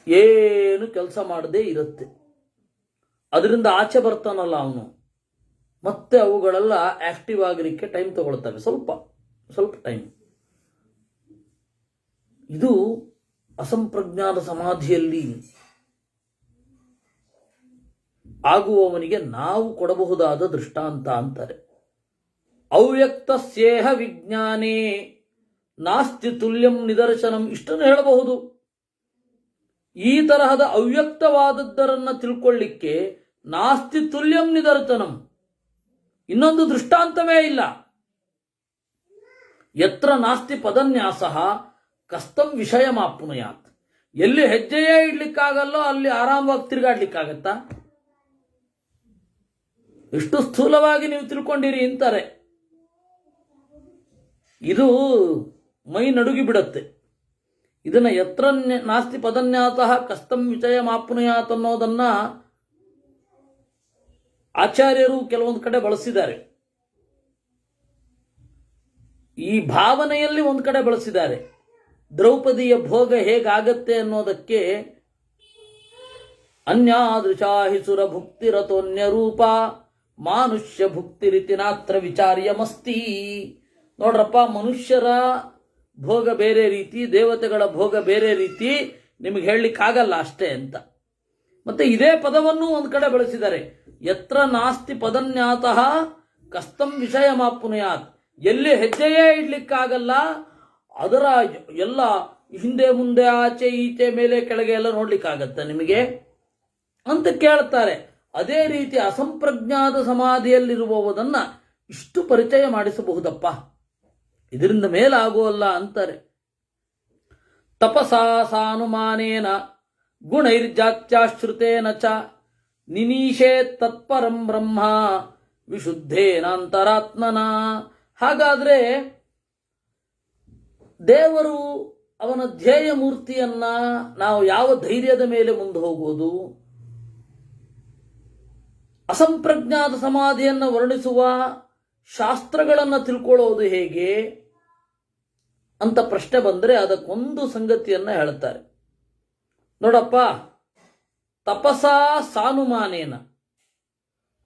Speaker 1: ಏನು ಕೆಲಸ ಮಾಡದೇ ಇರುತ್ತೆ. ಅದರಿಂದ ಆಚೆ ಬರ್ತಾನಲ್ಲ ಅವನು, ಮತ್ತೆ ಅವುಗಳೆಲ್ಲ ಆಕ್ಟಿವ್ ಆಗಲಿಕ್ಕೆ ಟೈಮ್ ತಗೊಳ್ತವೆ, ಸ್ವಲ್ಪ ಟೈಮ್. ಇದು ಅಸಂಪ್ರಜ್ಞಾತ ಸಮಾಧಿಯಲ್ಲಿ ಆಗುವವನಿಗೆ ನಾವು ಕೊಡಬಹುದಾದ ದೃಷ್ಟಾಂತ ಅಂತಾರೆ. ಅವ್ಯಕ್ತಸ್ಯೇಹ ವಿಜ್ಞಾನೇ ನಾಸ್ತಿ ತುಲ್ಯಂ ನಿದರ್ಶನಂ. ಇಷ್ಟನ್ನು ಹೇಳಬಹುದು. ಈ ತರಹದ ಅವ್ಯಕ್ತವಾದದ್ದರನ್ನ ತಿಳ್ಕೊಳ್ಳಿಕ್ಕೆ ನಾಸ್ತಿ ತುಲ್ಯಂ ನಿದರ್ಶನಂ, ಇನ್ನೊಂದು ದೃಷ್ಟಾಂತವೇ ಇಲ್ಲ. ಯತ್ರ ನಾಸ್ತಿ ಪದನ್ಯಾಸ ಕಸ್ತಂ ವಿಷಯಮಾಪ್ನುಯಾತ್. ಎಲ್ಲಿ ಹೆಜ್ಜೆಯೇ ಇಡ್ಲಿಕ್ಕಾಗಲ್ಲೋ ಅಲ್ಲಿ ಆರಾಮವಾಗಿ ತಿರುಗಾಡ್ಲಿಕ್ಕಾಗತ್ತಾ? ಎಷ್ಟು ಸ್ಥೂಲವಾಗಿ ನೀವು ತಿಳ್ಕೊಂಡಿರಿ ಅಂತಾರೆ. ಇದು ಮೈ ನಡುಗಿ ಬಿಡುತ್ತೆ. ಇದನ್ನ ಯತ್ರ ನಾಸ್ತಿ ಪದನ್ಯಾಸಃ ಕಸ್ತಂ ವಿಷಯಮಾಪ್ನುಯಾತ್ ಅನ್ನೋದನ್ನ ಆಚಾರ್ಯರು ಕೆಲವೊಂದು ಕಡೆ ಬಳಸಿದ್ದಾರೆ. ಈ ಭಾವನೆಯಲ್ಲಿ ಒಂದು ಕಡೆ ಬಳಸಿದ್ದಾರೆ. ದ್ರೌಪದಿಯ ಭೋಗ ಹೇಗಾಗತ್ತೆ ಅನ್ನೋದಕ್ಕೆ ಅನ್ಯಾದೃಶಾಹಿ ಸುರ ಭುಕ್ತಿರತೋನ್ಯ ರೂಪ ಮಾನುಷ್ಯ ಭುಕ್ತಿರಿತಿ ನಾತ್ರ ವಿಚಾರ್ಯಮಸ್ತಿ. ನೋಡ್ರಪ್ಪ, ಮನುಷ್ಯರ ಭೋಗ ಬೇರೆ ರೀತಿ, ದೇವತೆಗಳ ಭೋಗ ಬೇರೆ ರೀತಿ, ನಿಮಗೆ ಹೇಳಲಿಕ್ಕಾಗಲ್ಲ ಅಷ್ಟೇ ಅಂತ. ಮತ್ತೆ ಇದೇ ಪದವನ್ನು ಒಂದು ಕಡೆ ಬಳಸಿದ್ದಾರೆ. ಯತ್ರ ನಾಸ್ತಿ ಪದನ್ಯಾತಃ ಕಸ್ತಂ ವಿಷಯಮಾಪ್ನುಯಾತ್. ಎಲ್ಲಿ ಹೆಜ್ಜೆಯೇ ಇಡ್ಲಿಕ್ಕಾಗಲ್ಲ ಅದರ ಎಲ್ಲ ಹಿಂದೆ ಮುಂದೆ ಆಚೆ ಈಚೆ ಮೇಲೆ ಕೆಳಗೆ ಎಲ್ಲ ನೋಡ್ಲಿಕ್ಕಾಗತ್ತ ನಿಮಗೆ ಅಂತ ಕೇಳ್ತಾರೆ. ಅದೇ ರೀತಿ ಅಸಂಪ್ರಜ್ಞಾತ ಸಮಾಧಿಯಲ್ಲಿರುವವದನ್ನ ಇಷ್ಟು ಪರಿಚಯ ಮಾಡಿಸಬಹುದಪ್ಪ, ಇದರಿಂದ ಮೇಲಾಗುವಲ್ಲ ಅಂತಾರೆ. ತಪಸಾ ಸಾನುಮಾನೇನ ಗುಣೈರ್ಜಾತ್ಯಾಶ್ರುತೇನ ಚ ನಿನೀಶೇ ತತ್ಪರಂ ಬ್ರಹ್ಮ ವಿಶುದ್ಧೇನಾಂತರಾತ್ಮನ. ಹಾಗಾದ್ರೆ ದೇವರು, ಅವನ ಧ್ಯೇಯ ಮೂರ್ತಿಯನ್ನ ನಾವು ಯಾವ ಧೈರ್ಯದ ಮೇಲೆ ಮುಂದೆ ಹೋಗುವುದು? ಅಸಂಪ್ರಜ್ಞಾತ ಸಮಾಧಿಯನ್ನು ವರ್ಣಿಸುವ ಶಾಸ್ತ್ರಗಳನ್ನು ತಿಳ್ಕೊಳ್ಳೋದು ಹೇಗೆ ಅಂತ ಪ್ರಶ್ನೆ ಬಂದರೆ ಅದಕ್ಕೊಂದು ಸಂಗತಿಯನ್ನ ಹೇಳ್ತಾರೆ. ನೋಡಪ್ಪ, ತಪಸಾ ಸಾನುಮಾನೇನ,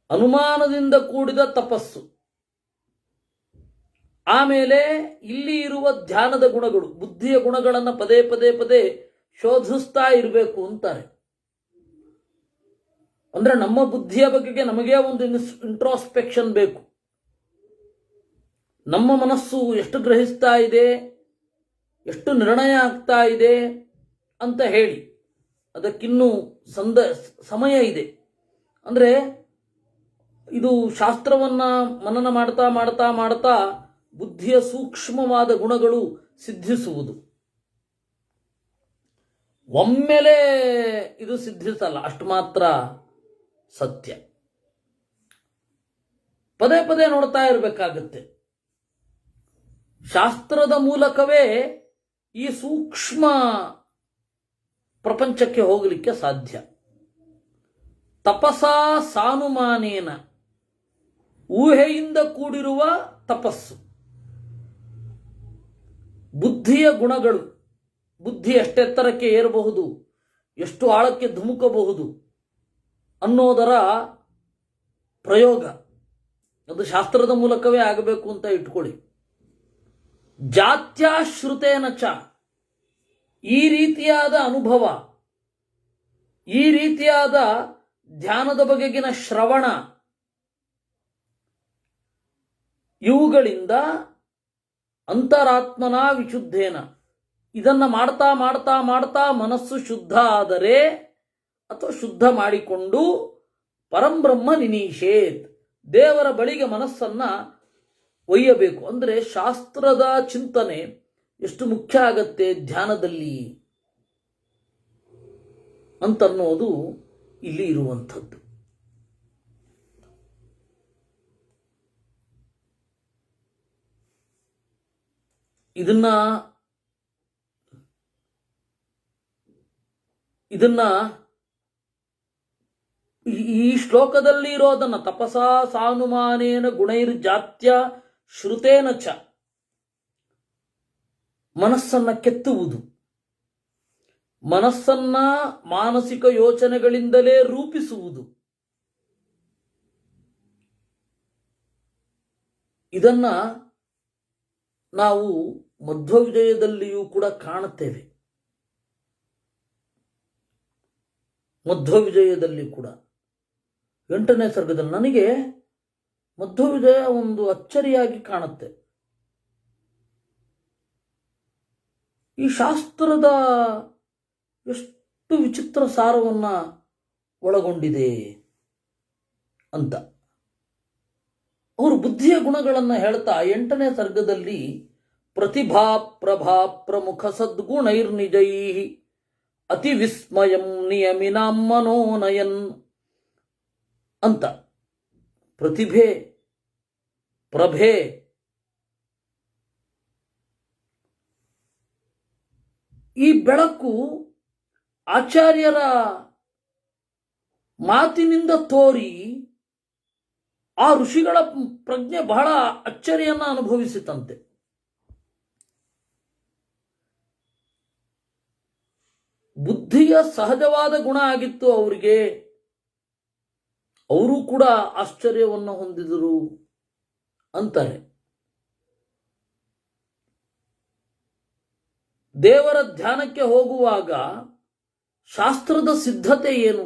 Speaker 1: ಅನುಮಾನದಿಂದ ಕೂಡಿದ ತಪಸ್ಸು. ಆಮೇಲೆ ಇಲ್ಲಿ ಇರುವ ಧ್ಯಾನದ ಗುಣಗಳು, ಬುದ್ಧಿಯ ಗುಣಗಳನ್ನು ಪದೇ ಪದೇ ಪದೇ ಶೋಧಿಸ್ತಾ ಇರಬೇಕು ಅಂತಾರೆ. ಅಂದ್ರೆ ನಮ್ಮ ಬುದ್ಧಿಯ ಬಗೆಗೆ ನಮಗೆ ಒಂದು ಇಂಟ್ರಾಸ್ಪೆಕ್ಷನ್ ಬೇಕು. ನಮ್ಮ ಮನಸ್ಸು ಎಷ್ಟು ಗ್ರಹಿಸ್ತಾ ಇದೆ, ಎಷ್ಟು ನಿರ್ಣಯ ಆಗ್ತಾ ಇದೆ ಅಂತ ಹೇಳಿ ಅದಕ್ಕಿನ್ನೂ ಸಮಯ ಇದೆ. ಅಂದ್ರೆ ಇದು ಶಾಸ್ತ್ರವನ್ನ ಮನನ ಮಾಡ್ತಾ ಮಾಡ್ತಾ ಮಾಡ್ತಾ ಬುದ್ಧಿಯ ಸೂಕ್ಷ್ಮವಾದ ಗುಣಗಳು ಸಿದ್ಧಿಸುವುದು. ಒಮ್ಮೆಲೆ ಇದು ಸಿದ್ಧಿಸಲ್ಲ, ಅಷ್ಟು ಮಾತ್ರ ಸತ್ಯ. ಪದೇ ಪದೇ ನೋಡ್ತಾ ಇರಬೇಕಾಗುತ್ತೆ. ಶಾಸ್ತ್ರದ ಮೂಲಕವೇ ಈ ಸೂಕ್ಷ್ಮ ಪ್ರಪಂಚಕ್ಕೆ ಹೋಗಲಿಕ್ಕೆ ಸಾಧ್ಯ. ತಪಸಾ ಸಾನುಮಾನೇನ, ಊಹೆಯಿಂದ ಕೂಡಿರುವ ತಪಸ್ಸು. ಬುದ್ಧಿಯ ಗುಣಗಳು, ಬುದ್ಧಿ ಎಷ್ಟೆತ್ತರಕ್ಕೆ ಏರಬಹುದು, ಎಷ್ಟು ಆಳಕ್ಕೆ ಧುಮುಕಬಹುದು ಅನ್ನೋದರ ಪ್ರಯೋಗ ಅದು ಶಾಸ್ತ್ರದ ಮೂಲಕವೇ ಆಗಬೇಕು ಅಂತ ಇಟ್ಕೊಳ್ಳಿ. ಜಾತ್ಯಾಶ್ರುತೇನ ಚ, ಈ ರೀತಿಯಾದ ಅನುಭವ, ಈ ರೀತಿಯಾದ ಧ್ಯಾನದ ಬಗೆಗಿನ ಶ್ರವಣ, ಇವುಗಳಿಂದ ಅಂತರಾತ್ಮನ ವಿಶುದ್ಧೇನ, ಇದನ್ನ ಮಾಡ್ತಾ ಮಾಡ್ತಾ ಮಾಡ್ತಾ ಮನಸ್ಸು ಶುದ್ಧ ಆದರೆ ಅಥವಾ ಶುದ್ಧ ಮಾಡಿಕೊಂಡು ಪರಂಬ್ರಹ್ಮ ನಿನೀಶೇತ್, ದೇವರ ಬಳಿಗೆ ಮನಸ್ಸನ್ನ ಒಯ್ಯಬೇಕು. ಅಂದ್ರೆ ಶಾಸ್ತ್ರದ ಚಿಂತನೆ ಎಷ್ಟು ಮುಖ್ಯ ಆಗತ್ತೆ ಧ್ಯಾನದಲ್ಲಿ ಅಂತನ್ನೋದು ಇಲ್ಲಿ ಇರುವಂಥದ್ದು. ಇದನ್ನ ಈ ಶ್ಲೋಕದಲ್ಲಿ ಇರೋದನ್ನ ತಪಸಾ ಸಾನುಮಾನೇನ ಗುಣೈರ್ಜಾತ್ಯ ಶ್ರುತೇನ ಚ, ಮನಸ್ಸನ್ನ ಕೆತ್ತುವುದು, ಮನಸ್ಸನ್ನ ಮಾನಸಿಕ ಯೋಚನೆಗಳಿಂದಲೇ ರೂಪಿಸುವುದು. ಇದನ್ನ ನಾವು ಮಧ್ವವಿಜಯದಲ್ಲಿಯೂ ಕೂಡ ಕಾಣುತ್ತೇವೆ. ಮಧ್ವವಿಜಯದಲ್ಲಿ ಕೂಡ 8ನೇ ಸರ್ಗದಲ್ಲಿ ನನಗೆ ಮಧ್ವವಿಜಯ ಒಂದು ಅಚ್ಚರಿಯಾಗಿ ಕಾಣುತ್ತೆ. ಈ ಶಾಸ್ತ್ರದ ಎಷ್ಟು ವಿಚಿತ್ರ ಸಾರವನ್ನ ಒಳಗೊಂಡಿದೆ ಅಂತ ಅವರು ಬುದ್ಧಿಯ ಗುಣಗಳನ್ನು ಹೇಳ್ತಾ 8ನೇ ಸರ್ಗದಲ್ಲಿ ಪ್ರತಿಭಾ ಪ್ರಭಾ ಪ್ರಮುಖ ಸದ್ಗುಣೈರ್ನಿಜೈ ಅತಿ ವಿಸ್ಮಯಂ ನಿಯಮಿನಾಂ ಮನೋನಯನ್ ಅಂತ ಪ್ರತಿಭೆ ಪ್ರಭೆ ಈ ಬೆಳಕು ಆಚಾರ್ಯರ ಮಾತಿನಿಂದ ತೋರಿ ಆ ಋಷಿಗಳ ಪ್ರಜ್ಞೆ ಬಹಳ ಅಚ್ಚರಿಯನ್ನ ಅನುಭವಿಸಿತಂತೆ. ಬುದ್ಧಿಯ ಸಹಜವಾದ ಗುಣ ಆಗಿತ್ತು ಅವರಿಗೆ. ಅವರು ಕೂಡ ಆಶ್ಚರ್ಯವನ್ನು ಹೊಂದಿದರು ಅಂತಾರೆ. ದೇವರ ಧ್ಯಾನಕ್ಕೆ ಹೋಗುವಾಗ ಶಾಸ್ತ್ರದ ಸಿದ್ಧತೆ ಏನು?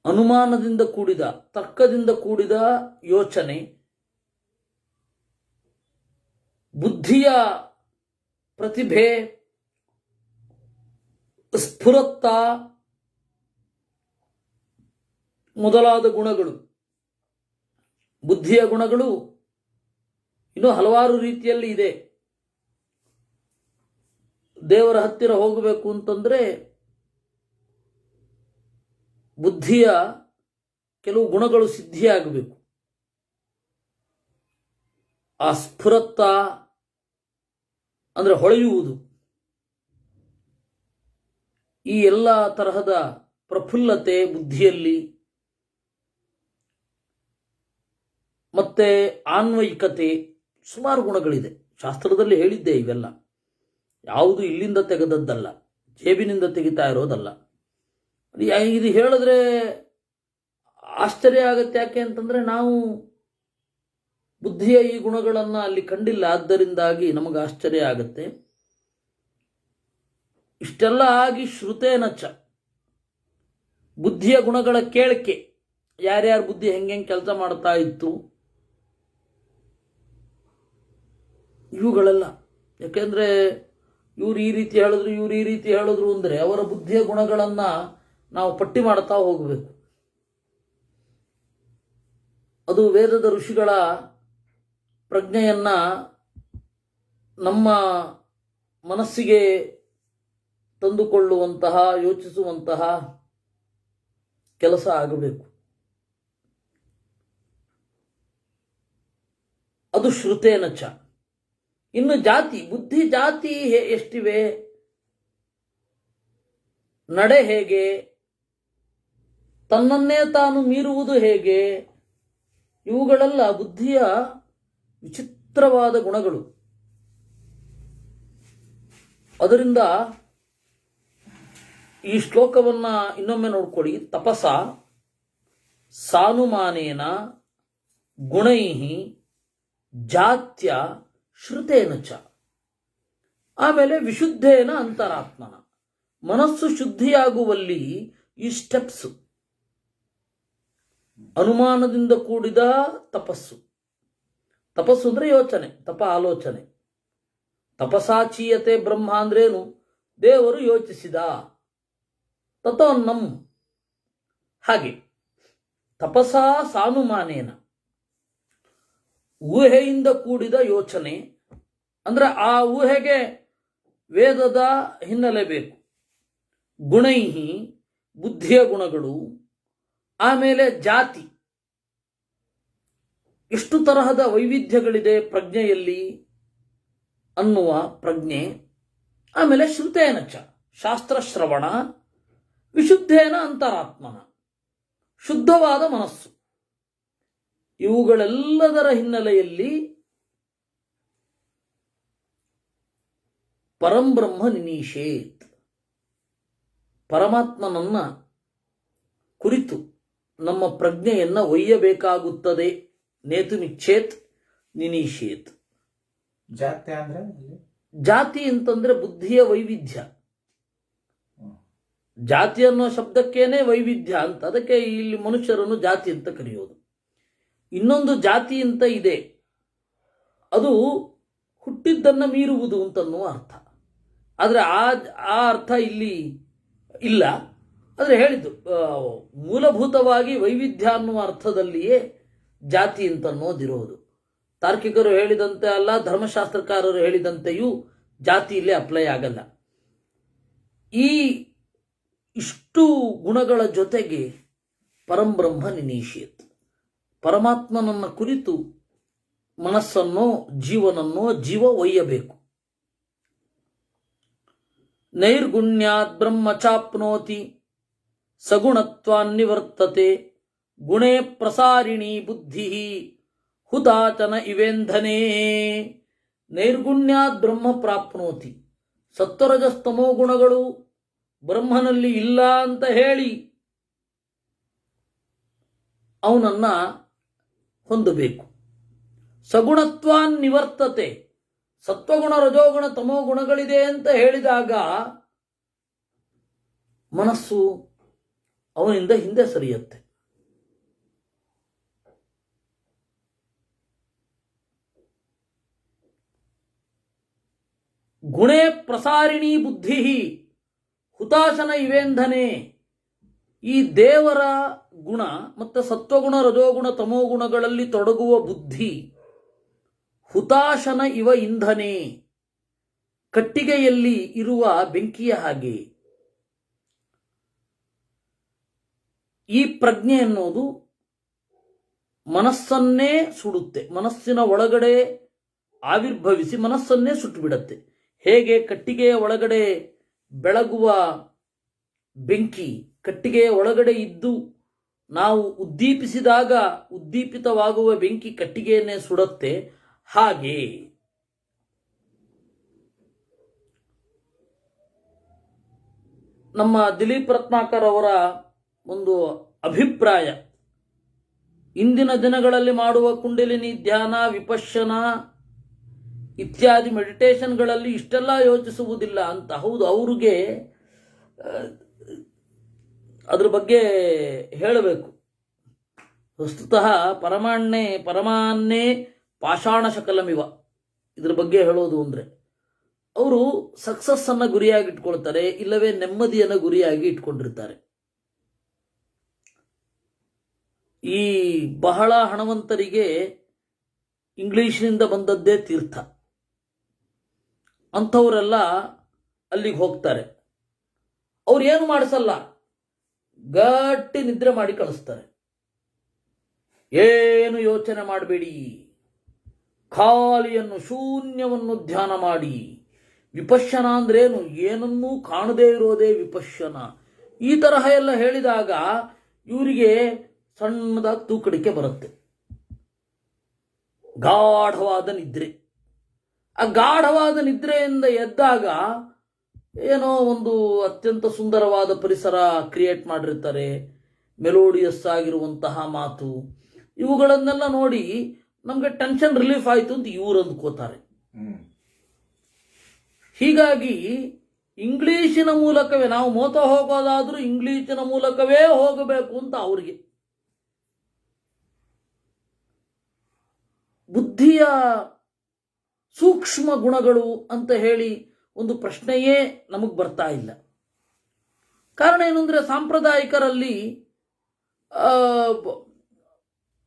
Speaker 1: ಅನುಮಾನದಿಂದ ಕೂಡಿದ, ತರ್ಕದಿಂದ ಕೂಡಿದ ಯೋಚನೆ, ಬುದ್ಧಿಯ ಪ್ರತಿಭೆ, ಸ್ಫುರತ್ತ ಮೊದಲಾದ ಗುಣಗಳು. ಬುದ್ಧಿಯ ಗುಣಗಳು ಇನ್ನೂ ಹಲವಾರು ರೀತಿಯಲ್ಲಿ ಇದೆ. ದೇವರ ಹತ್ತಿರ ಹೋಗಬೇಕು ಅಂತಂದ್ರೆ ಬುದ್ಧಿಯ ಕೆಲವು ಗುಣಗಳು ಸಿದ್ಧಿಯಾಗಬೇಕು. ಆ ಸ್ಫುರತ್ತ ಅಂದ್ರೆ ಹೊಳೆಯುವುದು, ಈ ಎಲ್ಲ ತರಹದ ಪ್ರಫುಲ್ಲತೆ ಬುದ್ಧಿಯಲ್ಲಿ, ಮತ್ತೆ ಆನ್ವಯಿಕತೆ, ಸುಮಾರು ಗುಣಗಳಿದೆ. ಶಾಸ್ತ್ರದಲ್ಲಿ ಹೇಳಿದ್ದೆ ಇವೆಲ್ಲ. ಯಾವುದು ಇಲ್ಲಿಂದ ತೆಗೆದದ್ದಲ್ಲ, ಜೇಬಿನಿಂದ ತೆಗಿತಾ ಇರೋದಲ್ಲ. ಇದು ಹೇಳಿದ್ರೆ ಆಶ್ಚರ್ಯ ಆಗತ್ತೆ. ಯಾಕೆ ಅಂತಂದ್ರೆ ನಾವು ಬುದ್ಧಿಯ ಈ ಗುಣಗಳನ್ನ ಅಲ್ಲಿ ಕಂಡಿಲ್ಲ, ಆದ್ದರಿಂದಾಗಿ ನಮಗೆ ಆಶ್ಚರ್ಯ ಆಗತ್ತೆ. ಇಷ್ಟೆಲ್ಲ ಆಗಿ ಶ್ರುತೇನಚ್ಚ ಬುದ್ಧಿಯ ಗುಣಗಳ ಕೇಳಿಕೆ, ಯಾರ್ಯಾರ ಬುದ್ಧಿ ಹೆಂಗೆ ಕೆಲಸ ಮಾಡ್ತಾ ಇತ್ತು ಇವುಗಳೆಲ್ಲ. ಯಾಕೆಂದ್ರೆ ಇವ್ರು ಈ ರೀತಿ ಹೇಳಿದ್ರು, ಇವ್ರು ಈ ರೀತಿ ಹೇಳಿದ್ರು ಅಂದ್ರೆ ಅವರ ಬುದ್ಧಿಯ ಗುಣಗಳನ್ನ ನಾವು ಪಟ್ಟಿ ಮಾಡ್ತಾ ಹೋಗಬೇಕು. ಅದು ವೇದದ ಋಷಿಗಳ ಪ್ರಜ್ಞೆಯನ್ನ ನಮ್ಮ ಮನಸ್ಸಿಗೆ ತಂದುಕೊಳ್ಳುವಂತಹ, ಯೋಚಿಸುವಂತಹ ಕೆಲಸ ಆಗಬೇಕು. ಅದು ಶ್ರುತೇನಚ. ಇನ್ನು ಜಾತಿ, ಬುದ್ಧಿ ಜಾತಿ ಎಷ್ಟಿವೆ, ನಡೆ ಹೇಗೆ, ತನ್ನನ್ನೇ ತಾನು ಮೀರುವುದು ಹೇಗೆ, ಇವುಗಳೆಲ್ಲ ಬುದ್ಧಿಯ ವಿಚಿತ್ರವಾದ ಗುಣಗಳು. ಅದರಿಂದ ಈ ಶ್ಲೋಕವನ್ನ ಇನ್ನೊಮ್ಮೆ ನೋಡ್ಕೊಳ್ಳಿ. ತಪಸ ಸಾನುಮಾನೇನ ಗುಣೈಹಿ ಜಾತ್ಯ ಶ್ರುತೇನ ಚ. ಆಮೇಲೆ ವಿಶುದ್ಧೇನ ಅಂತರಾತ್ಮನ, ಮನಸ್ಸು ಶುದ್ಧಿಯಾಗುವಲ್ಲಿ ಈ ಸ್ಟೆಪ್ಸ್. ಅನುಮಾನದಿಂದ ಕೂಡಿದ ತಪಸ್ಸು. ತಪಸ್ಸು ಅಂದ್ರೆ ಯೋಚನೆ, ತಪ ಆಲೋಚನೆ. ತಪಸಾಚೀಯತೆ ಬ್ರಹ್ಮ ಅಂದ್ರೇನು? ದೇವರು ಯೋಚಿಸಿದ, ತಥೋನ್ನಂ. ಹಾಗೆ ತಪಸಾ ಸಾನುಮಾನೇನ, ಊಹೆಯಿಂದ ಕೂಡಿದ ಯೋಚನೆ. ಅಂದ್ರೆ ಆ ಊಹೆಗೆ ವೇದದ ಹಿನ್ನೆಲೆ ಬೇಕು. ಗುಣೈಹಿ ಬುದ್ಧಿಯ ಗುಣಗಳು. ಆಮೇಲೆ ಜಾತಿ, ಎಷ್ಟು ತರಹದ ವೈವಿಧ್ಯಗಳಿದೆ ಪ್ರಜ್ಞೆಯಲ್ಲಿ ಅನ್ನುವ ಪ್ರಜ್ಞೆ. ಆಮೇಲೆ ಶ್ರುತೇನಚ ಶಾಸ್ತ್ರ ಶ್ರವಣ, ವಿಶುದ್ಧೇನ ಅಂತರಾತ್ಮನ ಶುದ್ಧವಾದ ಮನಸ್ಸು. ಇವುಗಳೆಲ್ಲದರ ಹಿನ್ನೆಲೆಯಲ್ಲಿ ಪರಂಬ್ರಹ್ಮ ನಿನೀಶೇತ್, ಪರಮಾತ್ಮನನ್ನ ಕುರಿತು ನಮ್ಮ ಪ್ರಜ್ಞೆಯನ್ನ ಒಯ್ಯಬೇಕಾಗುತ್ತದೆ. ನೇತುಮಿಚ್ಛೇತ್ ನಿನೀಶೇತ್.
Speaker 2: ಜಾತಿ ಅಂದ್ರೆ
Speaker 1: ಜಾತಿ ಅಂತಂದ್ರೆ ಬುದ್ಧಿಯ ವೈವಿಧ್ಯ. ಜಾತಿ ಅನ್ನೋ ಶಬ್ದಕ್ಕೇನೆ ವೈವಿಧ್ಯ ಅಂತ, ಅದಕ್ಕೆ ಇಲ್ಲಿ ಮನುಷ್ಯರನ್ನು ಜಾತಿ ಅಂತ ಕರೆಯೋದು. ಇನ್ನೊಂದು ಜಾತಿ ಅಂತ ಇದೆ, ಅದು ಹುಟ್ಟಿದ್ದನ್ನು ಮೀರುವುದು ಅಂತನ್ನುವ ಅರ್ಥ. ಆದರೆ ಆ ಅರ್ಥ ಇಲ್ಲಿ ಇಲ್ಲ. ಆದರೆ ಹೇಳಿದ್ದು ಮೂಲಭೂತವಾಗಿ ವೈವಿಧ್ಯ ಅನ್ನುವ ಅರ್ಥದಲ್ಲಿಯೇ ಜಾತಿ ಅಂತನ್ನೋದಿರೋದು. ತಾರ್ಕಿಕರು ಹೇಳಿದಂತೆ ಅಲ್ಲ, ಧರ್ಮಶಾಸ್ತ್ರಕಾರರು ಹೇಳಿದಂತೆಯೂ ಜಾತಿ ಇಲ್ಲಿ ಅಪ್ಲೈ ಆಗಲ್ಲ. ಇಷ್ಟು ಗುಣಗಳ ಜೊತೆಗೆ ಪರಂಬ್ರಹ್ಮ ನಿನೀಶಿಯತ್, ಪರಮಾತ್ಮನನ್ನ ಕುರಿತು ಮನಸ್ಸನ್ನೋ ಜೀವನನ್ನೋ ಜೀವ ಒಯ್ಯಬೇಕು. ನೈರ್ಗುಣ್ಯಾತ್ ಬ್ರಹ್ಮ ಚಾಪ್ನೋತಿ ಸಗುಣತ್ವಾನ್ನಿವರ್ತತೆ ಗುಣೇ ಪ್ರಸಾರಿಣಿ ಬುದ್ಧಿ ಹುತಾಚನ ಇವೇಂಧನೇ. ನೈರ್ಗುಣ್ಯಾತ್ ಬ್ರಹ್ಮ ಪ್ರಾಪ್ನೋತಿ, ಸತ್ವರಜಸ್ತಮೋ ಗುಣಗಳು ಬ್ರಹ್ಮನಲ್ಲಿ ಇಲ್ಲ ಅಂತ ಹೇಳಿ ಅವನನ್ನ ಹೊಂದಬೇಕು. ಸಗುಣತ್ವಾನ್ ನಿವರ್ತತೆ, ಸತ್ವಗುಣ ರಜೋಗುಣ ತಮೋ ಗುಣಗಳಿದೆ ಅಂತ ಹೇಳಿದಾಗ ಮನಸ್ಸು ಅವನಿಂದ ಹಿಂದೆ ಸರಿಯುತ್ತೆ. ಗುಣೇ ಪ್ರಸಾರಿಣಿ ಬುದ್ಧಿ ಹುತಾಶನ ಇವೇಂಧನೆ. ಈ ದೇವರ ಗುಣ ಮತ್ತು ಸತ್ವಗುಣ ರಜೋಗುಣ ತಮೋ ಗುಣಗಳಲ್ಲಿ ತೊಡಗುವ ಬುದ್ಧಿ ಹುತಾಶನ ಇವ ಇಂಧನೆ, ಕಟ್ಟಿಗೆಯಲ್ಲಿ ಇರುವ ಬೆಂಕಿಯ ಹಾಗೆ. ಈ ಪ್ರಜ್ಞೆ ಅನ್ನೋದು ಮನಸ್ಸನ್ನೇ ಸುಡುತ್ತೆ, ಮನಸ್ಸಿನ ಒಳಗಡೆ ಆವಿರ್ಭವಿಸಿ ಮನಸ್ಸನ್ನೇ ಸುಟ್ಟು ಬಿಡತ್ತೆ. ಹೇಗೆ ಕಟ್ಟಿಗೆಯ ಒಳಗಡೆ ಬೆಳಗುವ ಬೆಂಕಿ ಕಟ್ಟಿಗೆಯ ಒಳಗಡೆ ಇದ್ದು ನಾವು ಉದ್ದೀಪಿಸಿದಾಗ ಉದ್ದೀಪಿತವಾಗುವ ಬೆಂಕಿ ಕಟ್ಟಿಗೆಯನ್ನೇ ಸುಡುತ್ತೆ, ಹಾಗೆ ನಮ್ಮ ದಿಲೀಪ್ ರತ್ನಾಕರ್ ಅವರ ಒಂದು ಅಭಿಪ್ರಾಯ, ಇಂದಿನ ದಿನಗಳಲ್ಲಿ ಮಾಡುವ ಕುಂಡಲಿನಿ ಧ್ಯಾನ, ವಿಪಶ್ಯನ ಇತ್ಯಾದಿ ಮೆಡಿಟೇಷನ್ಗಳಲ್ಲಿ ಇಷ್ಟೆಲ್ಲ ಯೋಚಿಸುವುದಿಲ್ಲ ಅಂತ. ಹೌದು, ಅವ್ರಿಗೆ ಅದ್ರ ಬಗ್ಗೆ ಹೇಳಬೇಕು. ವಸ್ತುತಃ ಪರಮಾನ್ನೇ ಪಾಷಾಣ ಶಕಲಮಿವ, ಇದ್ರ ಬಗ್ಗೆ ಹೇಳೋದು ಅಂದರೆ ಅವರು ಸಕ್ಸಸ್ ಅನ್ನ ಗುರಿಯಾಗಿ ಇಟ್ಕೊಳ್ತಾರೆ, ಇಲ್ಲವೇ ನೆಮ್ಮದಿಯನ್ನು ಗುರಿಯಾಗಿ ಇಟ್ಕೊಂಡಿರ್ತಾರೆ. ಈ ಬಹಳ ಹಣವಂತರಿಗೆ ಇಂಗ್ಲಿಷ್ನಿಂದ ಬಂದದ್ದೇ ತೀರ್ಥ, ಅಂಥವರೆಲ್ಲ ಅಲ್ಲಿಗೆ ಹೋಗ್ತಾರೆ. ಅವ್ರು ಏನು ಮಾಡಿಸಲ್ಲ, ಗಟ್ಟಿ ನಿದ್ರೆ ಮಾಡಿ ಕಳಿಸ್ತಾರೆ. ಏನು ಯೋಚನೆ ಮಾಡಬೇಡಿ, ಖಾಲಿಯನ್ನು ಶೂನ್ಯವನ್ನು ಧ್ಯಾನ ಮಾಡಿ. ವಿಪಶ್ಯನ ಅಂದ್ರೇನು? ಏನನ್ನೂ ಕಾಣದೇ ಇರೋದೇ ವಿಪಶ್ಯನ. ಈ ತರಹ ಎಲ್ಲ ಹೇಳಿದಾಗ ಇವರಿಗೆ ಸಣ್ಣದಾಗಿ ತೂಕಡಿಕೆ ಬರುತ್ತೆ. ಗಾಢವಾದ ನಿದ್ರೆ. ಆ ಗಾಢವಾದ ನಿದ್ರೆಯಿಂದ ಎದ್ದಾಗ ಏನೋ ಒಂದು ಅತ್ಯಂತ ಸುಂದರವಾದ ಪರಿಸರ ಕ್ರಿಯೇಟ್ ಮಾಡಿರ್ತಾರೆ, ಮೆಲೋಡಿಯಸ್ ಆಗಿರುವಂತಹ ಮಾತು, ಇವುಗಳನ್ನೆಲ್ಲ ನೋಡಿ ನಮಗೆ ಟೆನ್ಷನ್ ರಿಲೀಫ್ ಆಯಿತು ಅಂತ ಇವರು ಅಂದ್ಕೋತಾರೆ. ಹೀಗಾಗಿ ಇಂಗ್ಲಿಶಿನ ಮೂಲಕವೇ ನಾವು ಮೋತ ಹೋಗೋದಾದ್ರೂ ಇಂಗ್ಲಿಶಿನ ಮೂಲಕವೇ ಹೋಗಬೇಕು ಅಂತ ಅವರಿಗೆ. ಬುದ್ಧಿಯ ಸೂಕ್ಷ್ಮ ಗುಣಗಳು ಅಂತ ಹೇಳಿ ಒಂದು ಪ್ರಶ್ನೆಯೇ ನಮಗೆ ಬರ್ತಾ ಇಲ್ಲ. ಕಾರಣ ಏನು ಅಂದರೆ, ಸಾಂಪ್ರದಾಯಿಕರಲ್ಲಿ